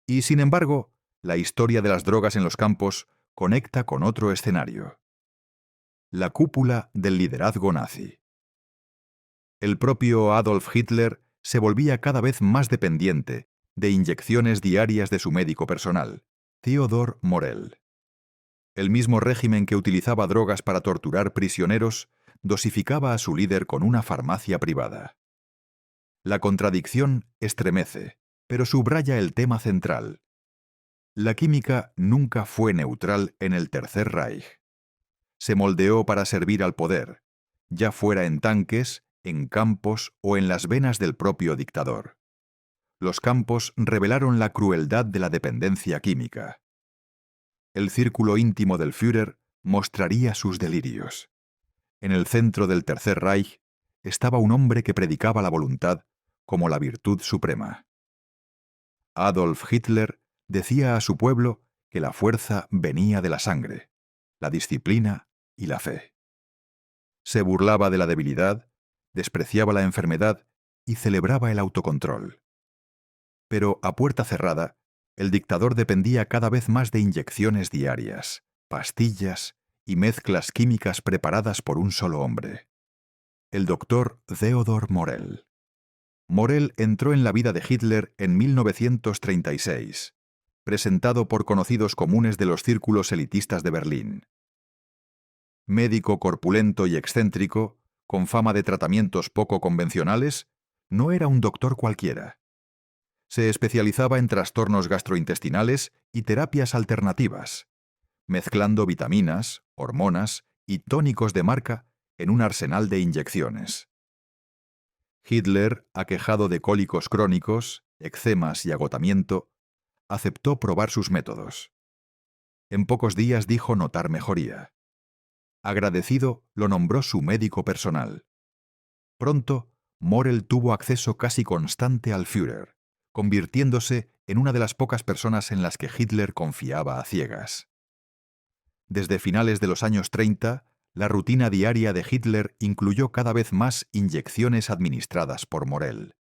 Y sin embargo, la historia de las drogas en los campos conecta con otro escenario: la cúpula del liderazgo nazi. El propio Adolf Hitler se volvía cada vez más dependiente de inyecciones diarias de su médico personal, Theodor Morell. El mismo régimen que utilizaba drogas para torturar prisioneros dosificaba a su líder con una farmacia privada. La contradicción estremece, pero subraya el tema central. La química nunca fue neutral en el Tercer Reich. Se moldeó para servir al poder, ya fuera en tanques, en campos o en las venas del propio dictador. Los campos revelaron la crueldad de la dependencia química. El círculo íntimo del Führer mostraría sus delirios. En el centro del Tercer Reich estaba un hombre que predicaba la voluntad como la virtud suprema. Adolf Hitler decía a su pueblo que la fuerza venía de la sangre, la disciplina y la fe. Se burlaba de la debilidad, despreciaba la enfermedad y celebraba el autocontrol. Pero a puerta cerrada, el dictador dependía cada vez más de inyecciones diarias, pastillas y mezclas químicas preparadas por un solo hombre, el doctor Theodor Morell. Morell entró en la vida de Hitler en 1936, presentado por conocidos comunes de los círculos elitistas de Berlín. Médico corpulento y excéntrico, con fama de tratamientos poco convencionales, no era un doctor cualquiera. Se especializaba en trastornos gastrointestinales y terapias alternativas, mezclando vitaminas, hormonas y tónicos de marca en un arsenal de inyecciones. Hitler, aquejado de cólicos crónicos, eczemas y agotamiento, aceptó probar sus métodos. En pocos días dijo notar mejoría. Agradecido, lo nombró su médico personal. Pronto, Morell tuvo acceso casi constante al Führer, convirtiéndose en una de las pocas personas en las que Hitler confiaba a ciegas. Desde finales de los años 30, la rutina diaria de Hitler incluyó cada vez más inyecciones administradas por Morell.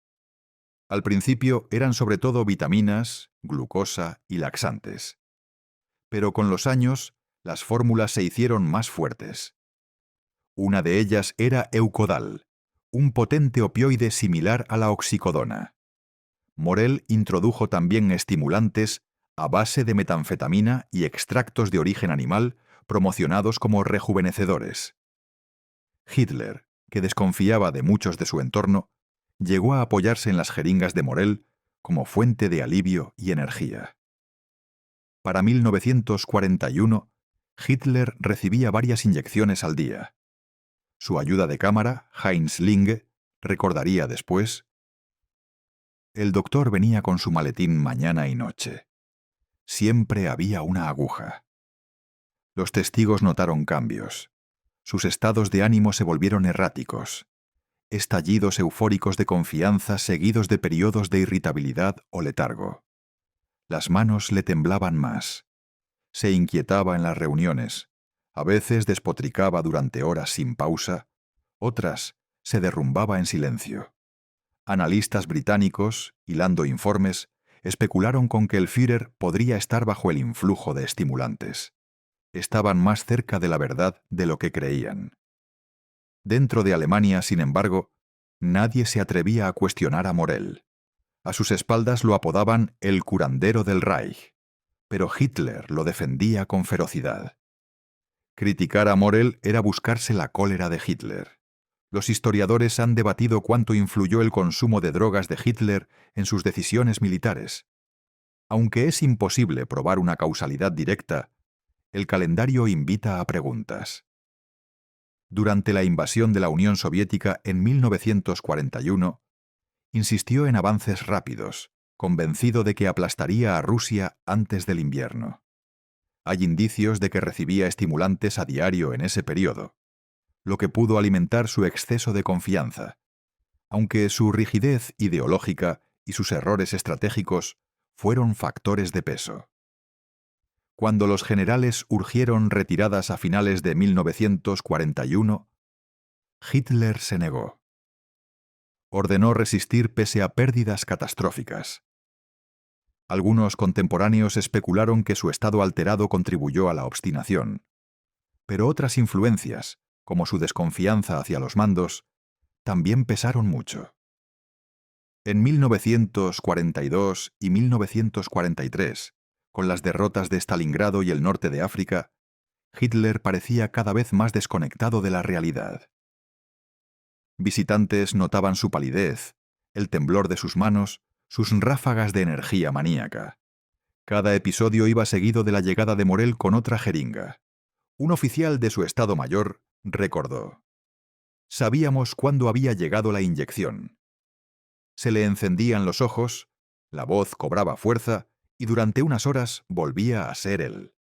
Al principio eran sobre todo vitaminas, glucosa y laxantes. Pero con los años, las fórmulas se hicieron más fuertes. Una de ellas era Eukodal, un potente opioide similar a la oxicodona. Morell introdujo también estimulantes a base de metanfetamina y extractos de origen animal promocionados como rejuvenecedores. Hitler, que desconfiaba de muchos de su entorno, llegó a apoyarse en las jeringas de Morell como fuente de alivio y energía. Para 1941, Hitler recibía varias inyecciones al día. Su ayuda de cámara, Heinz Linge, recordaría después: el doctor venía con su maletín mañana y noche. Siempre había una aguja. Los testigos notaron cambios. Sus estados de ánimo se volvieron erráticos. Estallidos eufóricos de confianza seguidos de periodos de irritabilidad o letargo. Las manos le temblaban más. Se inquietaba en las reuniones. A veces despotricaba durante horas sin pausa. Otras se derrumbaba en silencio. Analistas británicos, hilando informes, especularon con que el Führer podría estar bajo el influjo de estimulantes. Estaban más cerca de la verdad de lo que creían. Dentro de Alemania, sin embargo, nadie se atrevía a cuestionar a Morell. A sus espaldas lo apodaban el curandero del Reich, pero Hitler lo defendía con ferocidad. Criticar a Morell era buscarse la cólera de Hitler. Los historiadores han debatido cuánto influyó el consumo de drogas de Hitler en sus decisiones militares. Aunque es imposible probar una causalidad directa, el calendario invita a preguntas. Durante la invasión de la Unión Soviética en 1941, insistió en avances rápidos, convencido de que aplastaría a Rusia antes del invierno. Hay indicios de que recibía estimulantes a diario en ese periodo, lo que pudo alimentar su exceso de confianza, aunque su rigidez ideológica y sus errores estratégicos fueron factores de peso. Cuando los generales urgieron retiradas a finales de 1941, Hitler se negó. Ordenó resistir pese a pérdidas catastróficas. Algunos contemporáneos especularon que su estado alterado contribuyó a la obstinación, pero otras influencias, como su desconfianza hacia los mandos, también pesaron mucho. En 1942 y 1943, con las derrotas de Stalingrado y el norte de África, Hitler parecía cada vez más desconectado de la realidad. Visitantes notaban su palidez, el temblor de sus manos, sus ráfagas de energía maníaca. Cada episodio iba seguido de la llegada de Morel con otra jeringa. Un oficial de su Estado Mayor recordó: «Sabíamos cuándo había llegado la inyección. Se le encendían los ojos, la voz cobraba fuerza y durante unas horas volvía a ser él».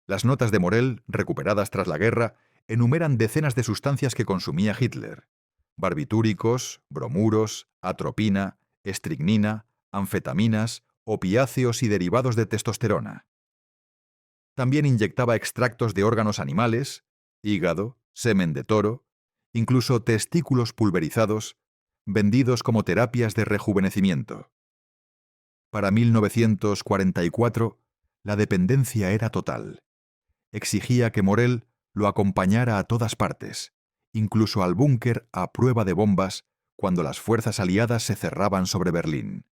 Las notas de Morel, recuperadas tras la guerra, enumeran decenas de sustancias que consumía Hitler: barbitúricos, bromuros, atropina, estricnina, anfetaminas, opiáceos y derivados de testosterona. También inyectaba extractos de órganos animales, hígado, semen de toro, incluso testículos pulverizados, vendidos como terapias de rejuvenecimiento. Para 1944, la dependencia era total. Exigía que Morel lo acompañara a todas partes, incluso al búnker a prueba de bombas, cuando las fuerzas aliadas se cerraban sobre Berlín.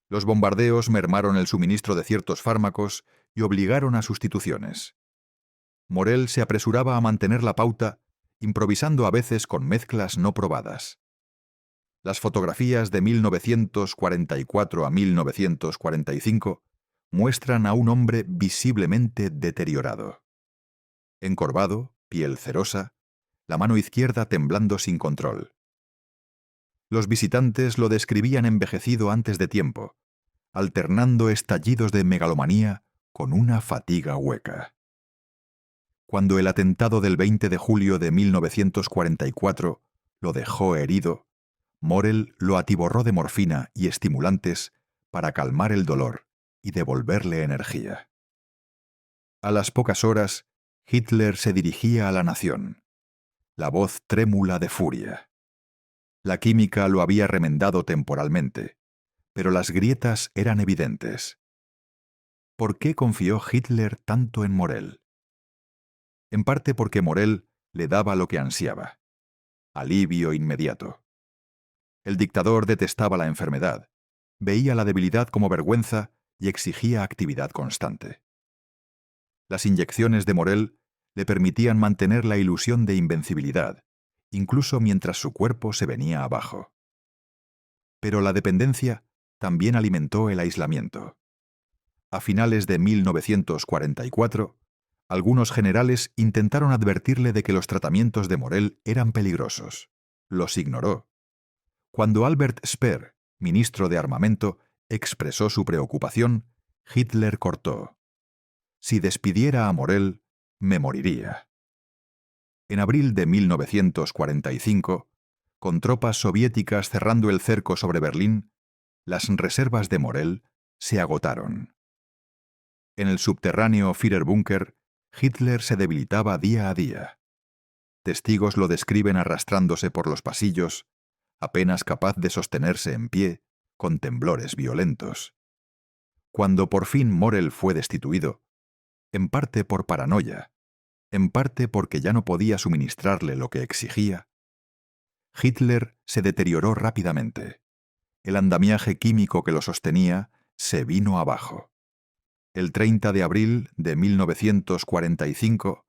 Los bombardeos mermaron el suministro de ciertos fármacos y obligaron a sustituciones. Morel se apresuraba a mantener la pauta, improvisando a veces con mezclas no probadas. Las fotografías de 1944 a 1945 muestran a un hombre visiblemente deteriorado. Encorvado, piel cerosa, la mano izquierda temblando sin control. Los visitantes lo describían envejecido antes de tiempo, alternando estallidos de megalomanía con una fatiga hueca. Cuando el atentado del 20 de julio de 1944 lo dejó herido, Morel lo atiborró de morfina y estimulantes para calmar el dolor y devolverle energía. A las pocas horas, Hitler se dirigía a la nación, la voz trémula de furia. La química lo había remendado temporalmente, pero las grietas eran evidentes. ¿Por qué confió Hitler tanto en Morel? En parte porque Morel le daba lo que ansiaba: alivio inmediato. El dictador detestaba la enfermedad, veía la debilidad como vergüenza y exigía actividad constante. Las inyecciones de Morel le permitían mantener la ilusión de invencibilidad, incluso mientras su cuerpo se venía abajo. Pero la dependencia también alimentó el aislamiento. A finales de 1944, algunos generales intentaron advertirle de que los tratamientos de Morel eran peligrosos. Los ignoró. Cuando Albert Speer, ministro de Armamento, expresó su preocupación, Hitler cortó: «Si despidiera a Morel, me moriría». En abril de 1945, con tropas soviéticas cerrando el cerco sobre Berlín, las reservas de Morel se agotaron. En el subterráneo Führerbunker, Hitler se debilitaba día a día. Testigos lo describen arrastrándose por los pasillos, apenas capaz de sostenerse en pie, con temblores violentos. Cuando por fin Morel fue destituido, en parte por paranoia, en parte porque ya no podía suministrarle lo que exigía, Hitler se deterioró rápidamente. El andamiaje químico que lo sostenía se vino abajo. El 30 de abril de 1945,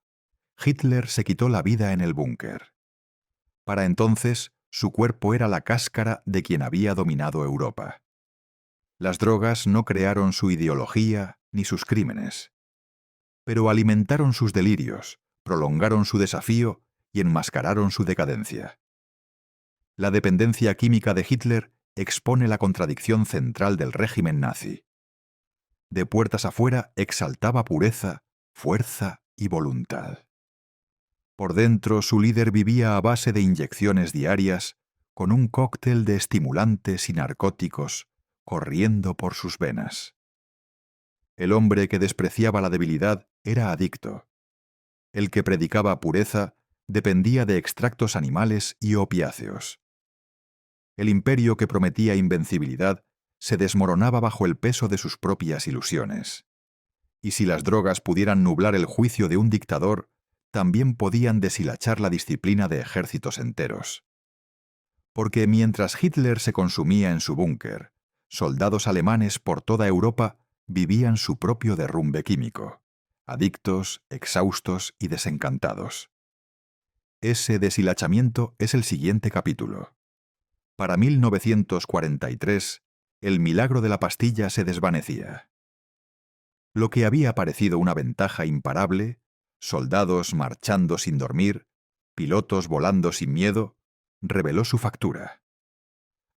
Hitler se quitó la vida en el búnker. Para entonces, su cuerpo era la cáscara de quien había dominado Europa. Las drogas no crearon su ideología ni sus crímenes, pero alimentaron sus delirios, prolongaron su desafío y enmascararon su decadencia. La dependencia química de Hitler expone la contradicción central del régimen nazi. De puertas afuera exaltaba pureza, fuerza y voluntad. Por dentro su líder vivía a base de inyecciones diarias, con un cóctel de estimulantes y narcóticos corriendo por sus venas. El hombre que despreciaba la debilidad era adicto. El que predicaba pureza dependía de extractos animales y opiáceos. El imperio que prometía invencibilidad se desmoronaba bajo el peso de sus propias ilusiones. Y si las drogas pudieran nublar el juicio de un dictador, también podían deshilachar la disciplina de ejércitos enteros. Porque mientras Hitler se consumía en su búnker, soldados alemanes por toda Europa vivían su propio derrumbe químico, adictos, exhaustos y desencantados. Ese deshilachamiento es el siguiente capítulo. Para 1943, el milagro de la pastilla se desvanecía. Lo que había parecido una ventaja imparable, soldados marchando sin dormir, pilotos volando sin miedo, reveló su factura.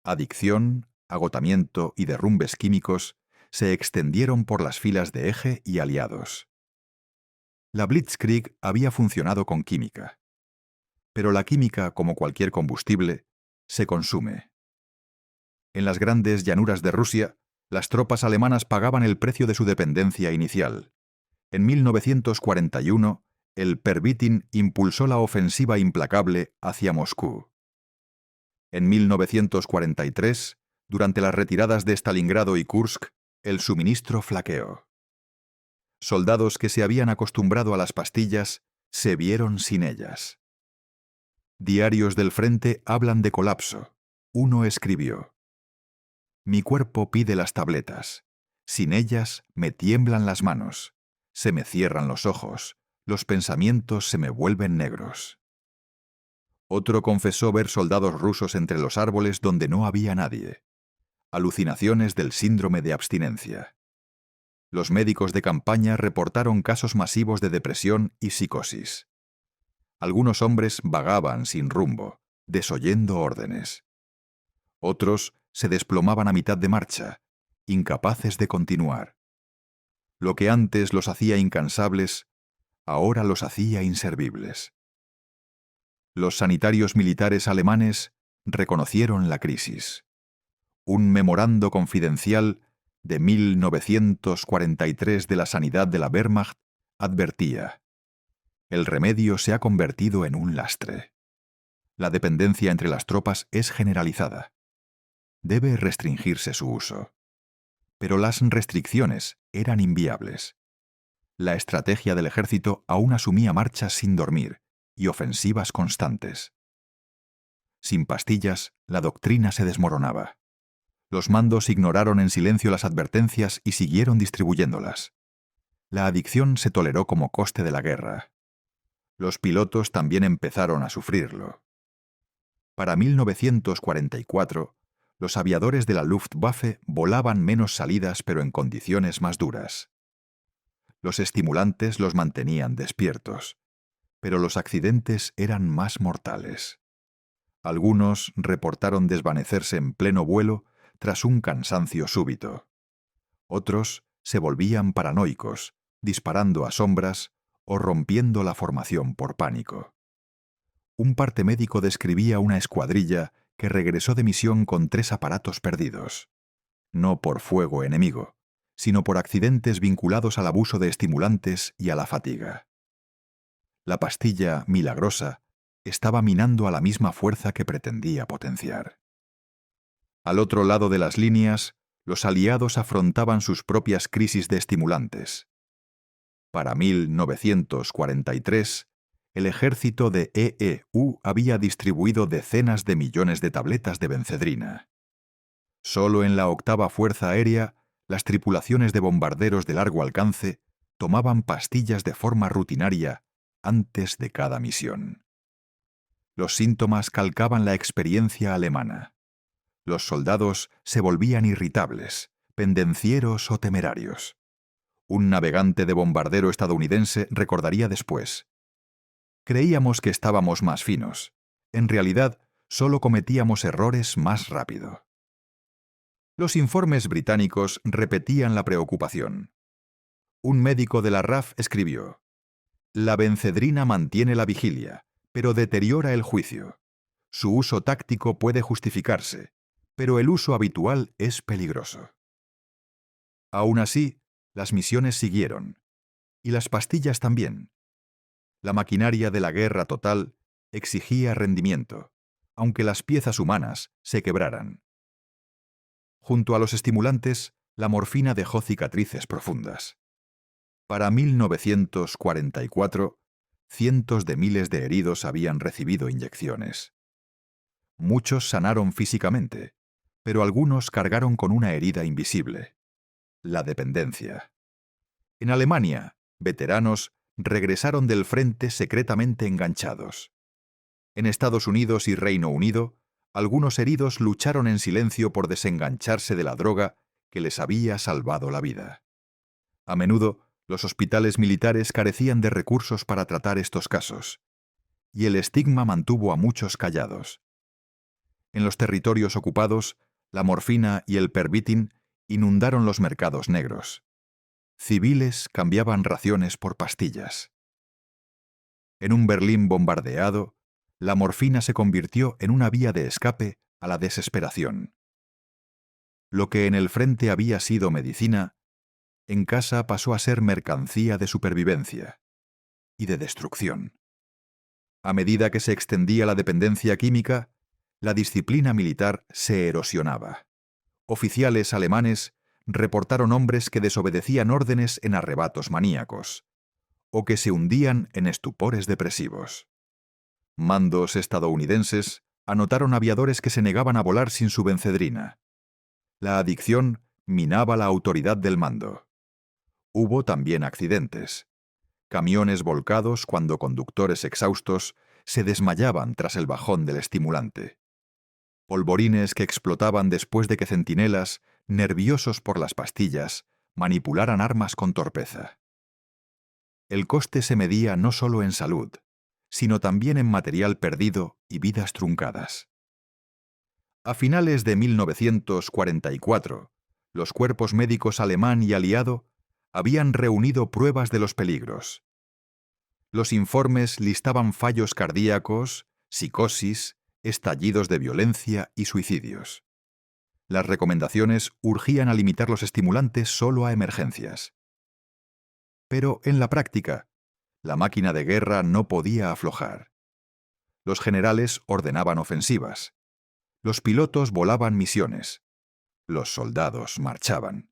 Adicción, agotamiento y derrumbes químicos se extendieron por las filas de Eje y aliados. La Blitzkrieg había funcionado con química. Pero la química, como cualquier combustible, se consume. En las grandes llanuras de Rusia, las tropas alemanas pagaban el precio de su dependencia inicial. En 1941, el Pervitin impulsó la ofensiva implacable hacia Moscú. En 1943, durante las retiradas de Stalingrado y Kursk, el suministro flaqueó. Soldados que se habían acostumbrado a las pastillas se vieron sin ellas. Diarios del frente hablan de colapso. Uno escribió: «Mi cuerpo pide las tabletas. Sin ellas me tiemblan las manos, se me cierran los ojos, los pensamientos se me vuelven negros». Otro confesó ver soldados rusos entre los árboles donde no había nadie. Alucinaciones del síndrome de abstinencia. Los médicos de campaña reportaron casos masivos de depresión y psicosis. Algunos hombres vagaban sin rumbo, desoyendo órdenes. Otros se desplomaban a mitad de marcha, incapaces de continuar. Lo que antes los hacía incansables, ahora los hacía inservibles. Los sanitarios militares alemanes reconocieron la crisis. Un memorando confidencial de 1943 de la sanidad de la Wehrmacht advertía: «El remedio se ha convertido en un lastre. La dependencia entre las tropas es generalizada. Debe restringirse su uso». Pero las restricciones eran inviables. La estrategia del ejército aún asumía marchas sin dormir y ofensivas constantes. Sin pastillas, la doctrina se desmoronaba. Los mandos ignoraron en silencio las advertencias y siguieron distribuyéndolas. La adicción se toleró como coste de la guerra. Los pilotos también empezaron a sufrirlo. Para 1944, los aviadores de la Luftwaffe volaban menos salidas pero en condiciones más duras. Los estimulantes los mantenían despiertos, pero los accidentes eran más mortales. Algunos reportaron desvanecerse en pleno vuelo tras un cansancio súbito. Otros se volvían paranoicos, disparando a sombras o rompiendo la formación por pánico. Un parte médico describía una escuadrilla que regresó de misión con 3 aparatos perdidos. No por fuego enemigo, sino por accidentes vinculados al abuso de estimulantes y a la fatiga. La pastilla milagrosa estaba minando a la misma fuerza que pretendía potenciar. Al otro lado de las líneas, los aliados afrontaban sus propias crisis de estimulantes. Para 1943, el ejército de EEU había distribuido decenas de millones de tabletas de bencedrina. Solo en la 8ª Fuerza Aérea, las tripulaciones de bombarderos de largo alcance tomaban pastillas de forma rutinaria antes de cada misión. Los síntomas calcaban la experiencia alemana. Los soldados se volvían irritables, pendencieros o temerarios. Un navegante de bombardero estadounidense recordaría después: «Creíamos que estábamos más finos. En realidad, solo cometíamos errores más rápido». Los informes británicos repetían la preocupación. Un médico de la RAF escribió: «La bencedrina mantiene la vigilia, pero deteriora el juicio. Su uso táctico puede justificarse, pero el uso habitual es peligroso». Aún así, las misiones siguieron, y las pastillas también. La maquinaria de la guerra total exigía rendimiento, aunque las piezas humanas se quebraran. Junto a los estimulantes, la morfina dejó cicatrices profundas. Para 1944, cientos de miles de heridos habían recibido inyecciones. Muchos sanaron físicamente, pero algunos cargaron con una herida invisible: la dependencia. En Alemania, veteranos regresaron del frente secretamente enganchados. En Estados Unidos y Reino Unido, algunos heridos lucharon en silencio por desengancharse de la droga que les había salvado la vida. A menudo, los hospitales militares carecían de recursos para tratar estos casos, y el estigma mantuvo a muchos callados. En los territorios ocupados, la morfina y el pervitin inundaron los mercados negros. Civiles cambiaban raciones por pastillas. En un Berlín bombardeado, la morfina se convirtió en una vía de escape a la desesperación. Lo que en el frente había sido medicina, en casa pasó a ser mercancía de supervivencia y de destrucción. A medida que se extendía la dependencia química, la disciplina militar se erosionaba. Oficiales alemanes reportaron hombres que desobedecían órdenes en arrebatos maníacos, o que se hundían en estupores depresivos. Mandos estadounidenses anotaron aviadores que se negaban a volar sin su bencedrina. La adicción minaba la autoridad del mando. Hubo también accidentes. Camiones volcados cuando conductores exhaustos se desmayaban tras el bajón del estimulante. Polvorines que explotaban después de que centinelas, nerviosos por las pastillas, manipularan armas con torpeza. El coste se medía no solo en salud, sino también en material perdido y vidas truncadas. A finales de 1944, los cuerpos médicos alemán y aliado habían reunido pruebas de los peligros. Los informes listaban fallos cardíacos, psicosis, estallidos de violencia y suicidios. Las recomendaciones urgían a limitar los estimulantes solo a emergencias. Pero en la práctica, la máquina de guerra no podía aflojar. Los generales ordenaban ofensivas. Los pilotos volaban misiones. Los soldados marchaban.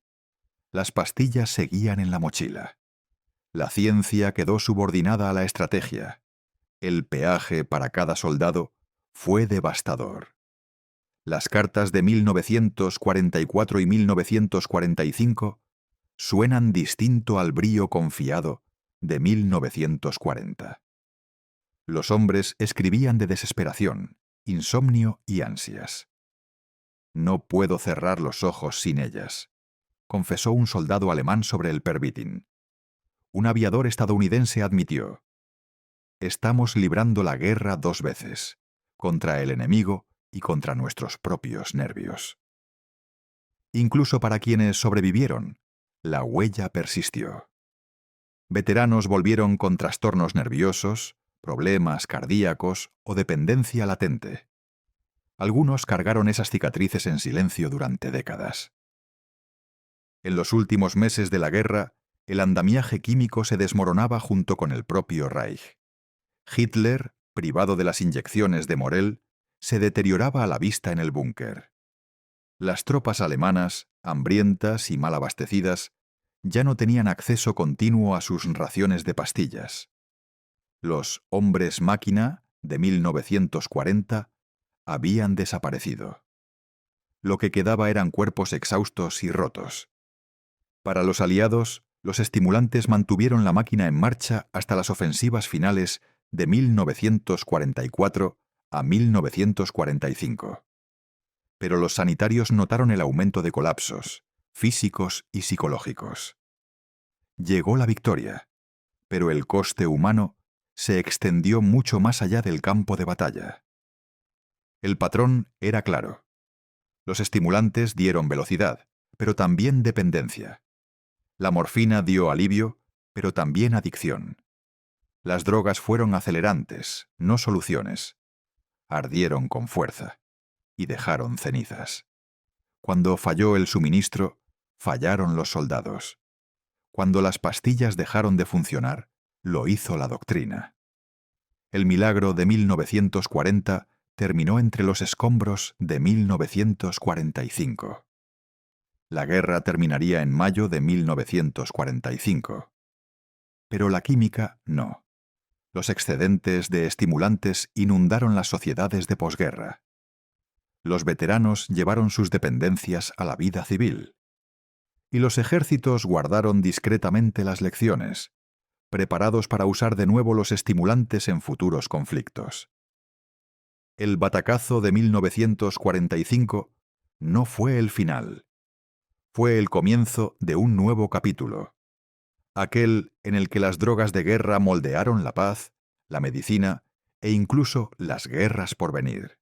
Las pastillas seguían en la mochila. La ciencia quedó subordinada a la estrategia. El peaje para cada soldado fue devastador. Las cartas de 1944 y 1945 suenan distinto al brío confiado de 1940. Los hombres escribían de desesperación, insomnio y ansias. «No puedo cerrar los ojos sin ellas», confesó un soldado alemán sobre el pervitin. Un aviador estadounidense admitió: «Estamos librando la guerra 2 veces, contra el enemigo y contra nuestros propios nervios». Incluso para quienes sobrevivieron, la huella persistió. Veteranos volvieron con trastornos nerviosos, problemas cardíacos o dependencia latente. Algunos cargaron esas cicatrices en silencio durante décadas. En los últimos meses de la guerra, el andamiaje químico se desmoronaba junto con el propio Reich. Hitler, privado de las inyecciones de Morell, se deterioraba a la vista en el búnker. Las tropas alemanas, hambrientas y mal abastecidas, ya no tenían acceso continuo a sus raciones de pastillas. Los hombres máquina de 1940 habían desaparecido. Lo que quedaba eran cuerpos exhaustos y rotos. Para los aliados, los estimulantes mantuvieron la máquina en marcha hasta las ofensivas finales de 1944 a 1945. Pero los sanitarios notaron el aumento de colapsos, físicos y psicológicos. Llegó la victoria, pero el coste humano se extendió mucho más allá del campo de batalla. El patrón era claro. Los estimulantes dieron velocidad, pero también dependencia. La morfina dio alivio, pero también adicción. Las drogas fueron acelerantes, no soluciones. Ardieron con fuerza y dejaron cenizas. Cuando falló el suministro, fallaron los soldados. Cuando las pastillas dejaron de funcionar, lo hizo la doctrina. El milagro de 1940 terminó entre los escombros de 1945. La guerra terminaría en mayo de 1945. Pero la química no. Los excedentes de estimulantes inundaron las sociedades de posguerra. Los veteranos llevaron sus dependencias a la vida civil. Y los ejércitos guardaron discretamente las lecciones, preparados para usar de nuevo los estimulantes en futuros conflictos. El batacazo de 1945 no fue el final. Fue el comienzo de un nuevo capítulo. Aquel en el que las drogas de guerra moldearon la paz, la medicina e incluso las guerras por venir.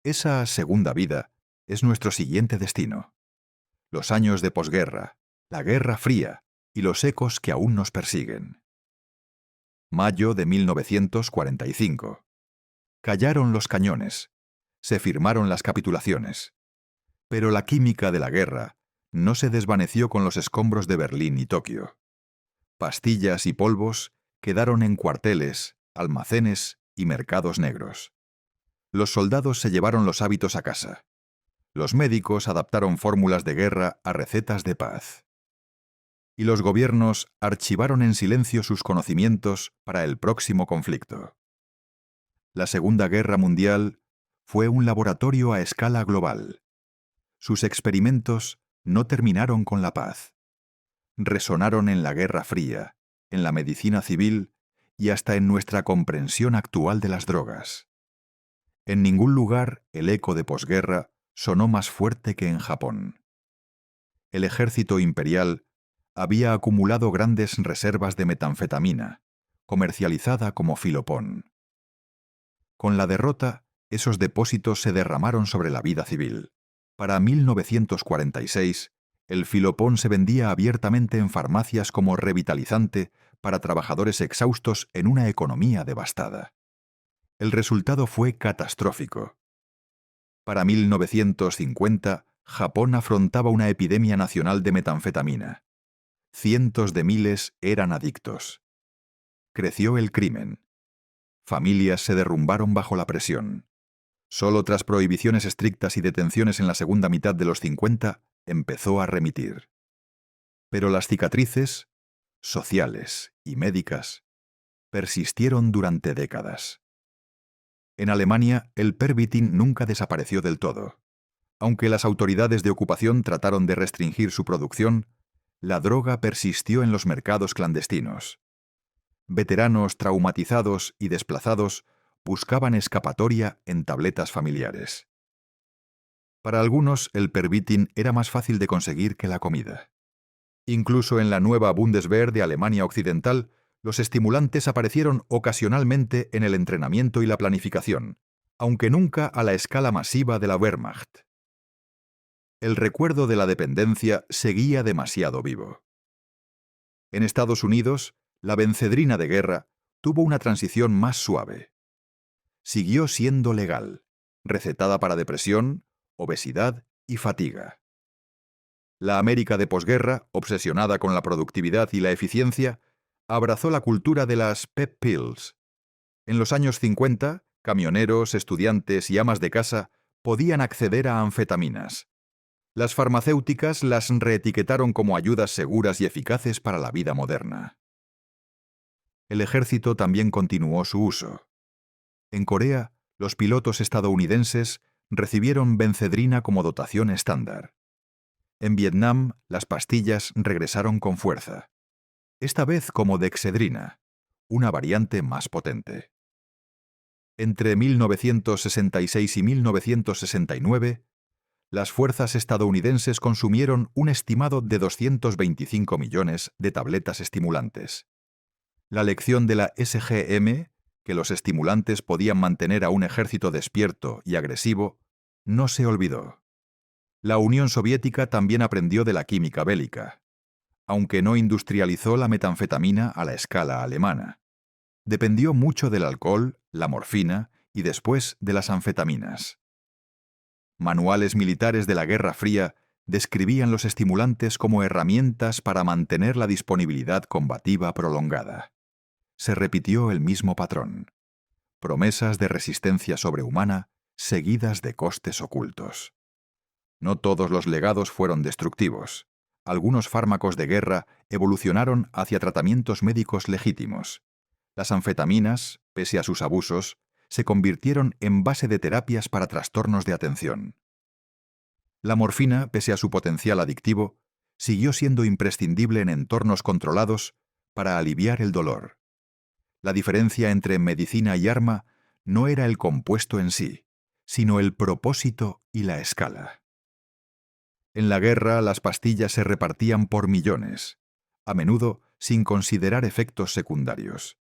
Esa segunda vida es nuestro siguiente destino. Los años de posguerra, la Guerra Fría y los ecos que aún nos persiguen. Mayo de 1945. Callaron los cañones, se firmaron las capitulaciones. Pero la química de la guerra no se desvaneció con los escombros de Berlín y Tokio. Pastillas y polvos quedaron en cuarteles, almacenes y mercados negros. Los soldados se llevaron los hábitos a casa. Los médicos adaptaron fórmulas de guerra a recetas de paz. Y los gobiernos archivaron en silencio sus conocimientos para el próximo conflicto. La Segunda Guerra Mundial fue un laboratorio a escala global. Sus experimentos no terminaron con la paz. Resonaron en la Guerra Fría, en la medicina civil y hasta en nuestra comprensión actual de las drogas. En ningún lugar el eco de posguerra sonó más fuerte que en Japón. El ejército imperial había acumulado grandes reservas de metanfetamina, comercializada como filopón. Con la derrota, esos depósitos se derramaron sobre la vida civil. Para 1946, el filopón se vendía abiertamente en farmacias como revitalizante para trabajadores exhaustos en una economía devastada. El resultado fue catastrófico. Para 1950, Japón afrontaba una epidemia nacional de metanfetamina. Cientos de miles eran adictos. Creció el crimen. Familias se derrumbaron bajo la presión. Solo tras prohibiciones estrictas y detenciones en la segunda mitad de los 50, empezó a remitir. Pero las cicatrices, sociales y médicas, persistieron durante décadas. En Alemania, el Pervitin nunca desapareció del todo. Aunque las autoridades de ocupación trataron de restringir su producción, la droga persistió en los mercados clandestinos. Veteranos traumatizados y desplazados buscaban escapatoria en tabletas familiares. Para algunos, el Pervitin era más fácil de conseguir que la comida. Incluso en la nueva Bundeswehr de Alemania Occidental, los estimulantes aparecieron ocasionalmente en el entrenamiento y la planificación, aunque nunca a la escala masiva de la Wehrmacht. El recuerdo de la dependencia seguía demasiado vivo. En Estados Unidos, la bencedrina de guerra tuvo una transición más suave. Siguió siendo legal, recetada para depresión, obesidad y fatiga. La América de posguerra, obsesionada con la productividad y la eficiencia, abrazó la cultura de las pep pills. En los años 50, camioneros, estudiantes y amas de casa podían acceder a anfetaminas. Las farmacéuticas las reetiquetaron como ayudas seguras y eficaces para la vida moderna. El ejército también continuó su uso. En Corea, los pilotos estadounidenses recibieron bencedrina como dotación estándar. En Vietnam, las pastillas regresaron con fuerza. Esta vez como dexedrina, una variante más potente. Entre 1966 y 1969, las fuerzas estadounidenses consumieron un estimado de 225 millones de tabletas estimulantes. La lección de la SGM, que los estimulantes podían mantener a un ejército despierto y agresivo, no se olvidó. La Unión Soviética también aprendió de la química bélica, aunque no industrializó la metanfetamina a la escala alemana. Dependió mucho del alcohol, la morfina y después de las anfetaminas. Manuales militares de la Guerra Fría describían los estimulantes como herramientas para mantener la disponibilidad combativa prolongada. Se repitió el mismo patrón. Promesas de resistencia sobrehumana seguidas de costes ocultos. No todos los legados fueron destructivos. Algunos fármacos de guerra evolucionaron hacia tratamientos médicos legítimos. Las anfetaminas, pese a sus abusos, se convirtieron en base de terapias para trastornos de atención. La morfina, pese a su potencial adictivo, siguió siendo imprescindible en entornos controlados para aliviar el dolor. La diferencia entre medicina y arma no era el compuesto en sí, sino el propósito y la escala. En la guerra las pastillas se repartían por millones, a menudo sin considerar efectos secundarios.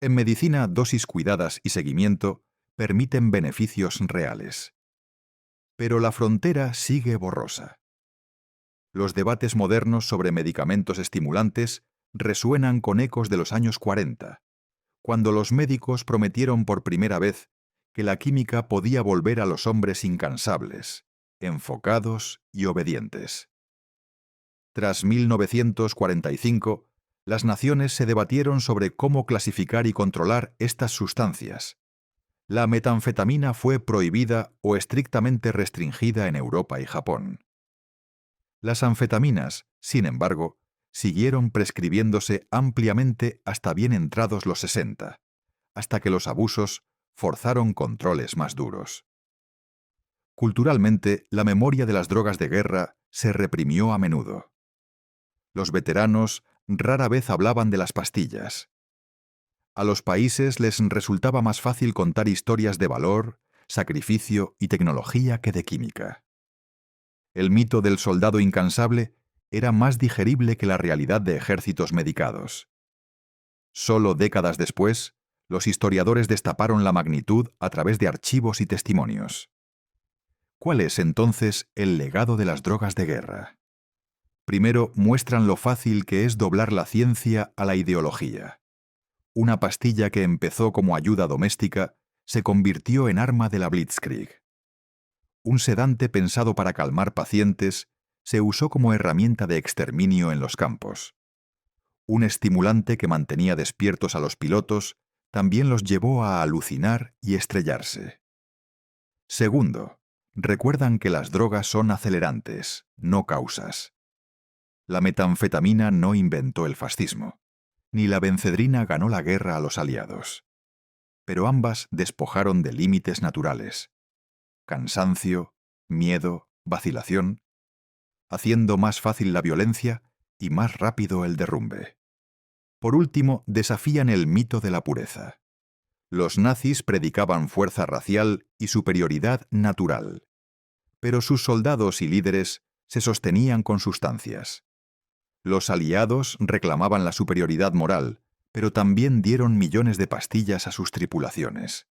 En medicina, dosis cuidadas y seguimiento permiten beneficios reales. Pero la frontera sigue borrosa. Los debates modernos sobre medicamentos estimulantes resuenan con ecos de los años 40, cuando los médicos prometieron por primera vez que la química podía volver a los hombres incansables, enfocados y obedientes. Tras 1945, las naciones se debatieron sobre cómo clasificar y controlar estas sustancias. La metanfetamina fue prohibida o estrictamente restringida en Europa y Japón. Las anfetaminas, sin embargo, siguieron prescribiéndose ampliamente hasta bien entrados los 60, hasta que los abusos forzaron controles más duros. Culturalmente, la memoria de las drogas de guerra se reprimió a menudo. Los veteranos rara vez hablaban de las pastillas. A los países les resultaba más fácil contar historias de valor, sacrificio y tecnología que de química. El mito del soldado incansable era más digerible que la realidad de ejércitos medicados. Solo décadas después, los historiadores destaparon la magnitud a través de archivos y testimonios. ¿Cuál es entonces el legado de las drogas de guerra? Primero, muestran lo fácil que es doblar la ciencia a la ideología. Una pastilla que empezó como ayuda doméstica se convirtió en arma de la Blitzkrieg. Un sedante pensado para calmar pacientes se usó como herramienta de exterminio en los campos. Un estimulante que mantenía despiertos a los pilotos también los llevó a alucinar y estrellarse. Segundo, recuerdan que las drogas son acelerantes, no causas. La metanfetamina no inventó el fascismo, ni la bencedrina ganó la guerra a los aliados. Pero ambas despojaron de límites naturales: cansancio, miedo, vacilación, haciendo más fácil la violencia y más rápido el derrumbe. Por último, desafían el mito de la pureza. Los nazis predicaban fuerza racial y superioridad natural, pero sus soldados y líderes se sostenían con sustancias. Los aliados reclamaban la superioridad moral, pero también dieron millones de pastillas a sus tripulaciones.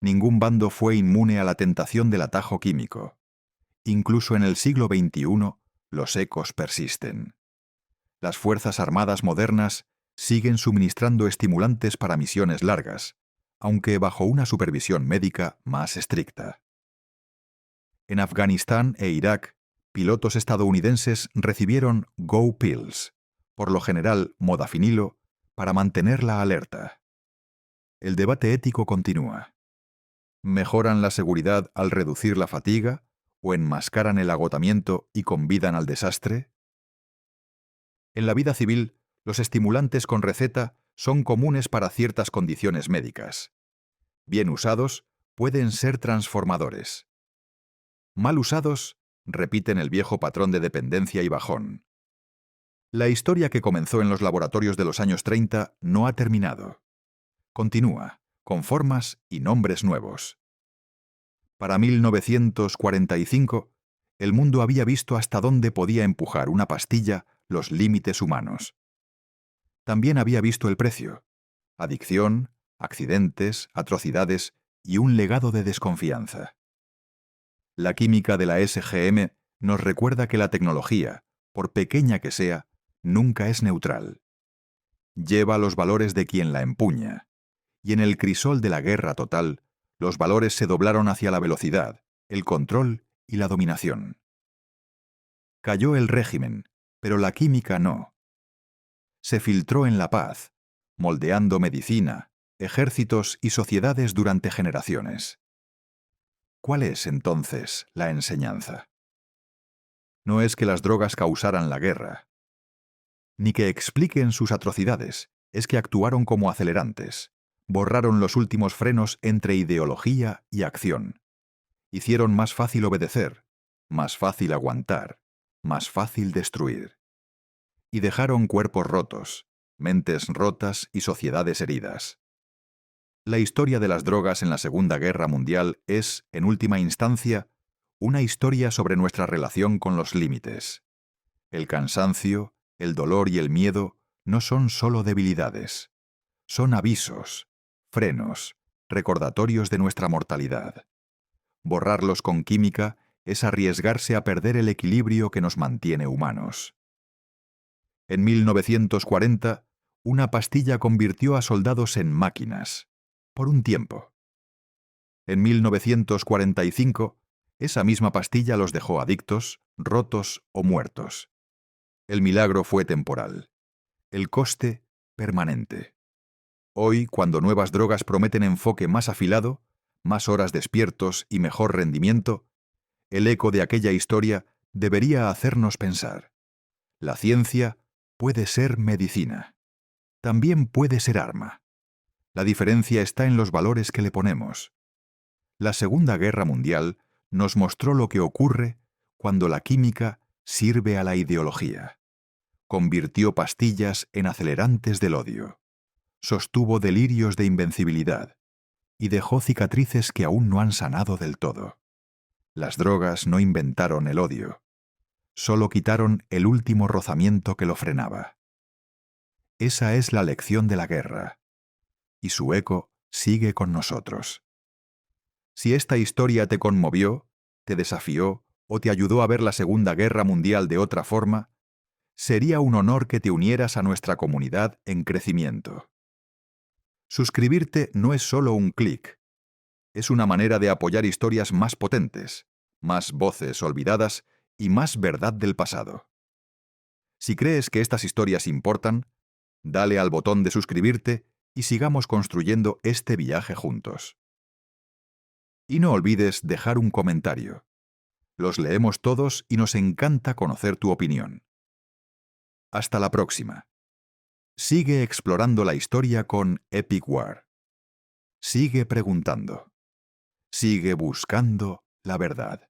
Ningún bando fue inmune a la tentación del atajo químico. Incluso en el siglo XXI, los ecos persisten. Las Fuerzas Armadas modernas siguen suministrando estimulantes para misiones largas, aunque bajo una supervisión médica más estricta. En Afganistán e Irak, pilotos estadounidenses recibieron Go Pills, por lo general modafinilo, para mantener la alerta. El debate ético continúa. ¿Mejoran la seguridad al reducir la fatiga o enmascaran el agotamiento y convidan al desastre? En la vida civil, los estimulantes con receta son comunes para ciertas condiciones médicas. Bien usados, pueden ser transformadores. Mal usados, repiten el viejo patrón de dependencia y bajón. La historia que comenzó en los laboratorios de los años 30 no ha terminado. Continúa, con formas y nombres nuevos. Para 1945, el mundo había visto hasta dónde podía empujar una pastilla los límites humanos. También había visto el precio: adicción, accidentes, atrocidades y un legado de desconfianza. La química de la SGM nos recuerda que la tecnología, por pequeña que sea, nunca es neutral. Lleva los valores de quien la empuña, y en el crisol de la guerra total, los valores se doblaron hacia la velocidad, el control y la dominación. Cayó el régimen, pero la química no. Se filtró en la paz, moldeando medicina, ejércitos y sociedades durante generaciones. ¿Cuál es, entonces, la enseñanza? No es que las drogas causaran la guerra, ni que expliquen sus atrocidades, es que actuaron como acelerantes, borraron los últimos frenos entre ideología y acción. Hicieron más fácil obedecer, más fácil aguantar, más fácil destruir. Y dejaron cuerpos rotos, mentes rotas y sociedades heridas. La historia de las drogas en la Segunda Guerra Mundial es, en última instancia, una historia sobre nuestra relación con los límites. El cansancio, el dolor y el miedo no son solo debilidades. Son avisos, frenos, recordatorios de nuestra mortalidad. Borrarlos con química es arriesgarse a perder el equilibrio que nos mantiene humanos. En 1940, una pastilla convirtió a soldados en máquinas, por un tiempo. En 1945, esa misma pastilla los dejó adictos, rotos o muertos. El milagro fue temporal. El coste, permanente. Hoy, cuando nuevas drogas prometen enfoque más afilado, más horas despiertos y mejor rendimiento, el eco de aquella historia debería hacernos pensar. La ciencia puede ser medicina. También puede ser arma. La diferencia está en los valores que le ponemos. La Segunda Guerra Mundial nos mostró lo que ocurre cuando la química sirve a la ideología. Convirtió pastillas en acelerantes del odio. Sostuvo delirios de invencibilidad y dejó cicatrices que aún no han sanado del todo. Las drogas no inventaron el odio, solo quitaron el último rozamiento que lo frenaba. Esa es la lección de la guerra, y su eco sigue con nosotros. Si esta historia te conmovió, te desafió o te ayudó a ver la Segunda Guerra Mundial de otra forma, sería un honor que te unieras a nuestra comunidad en crecimiento. Suscribirte no es solo un clic, es una manera de apoyar historias más potentes, más voces olvidadas y más verdad del pasado. Si crees que estas historias importan, dale al botón de suscribirte y sigamos construyendo este viaje juntos. Y no olvides dejar un comentario. Los leemos todos y nos encanta conocer tu opinión. Hasta la próxima. Sigue explorando la historia con Epic War. Sigue preguntando. Sigue buscando la verdad.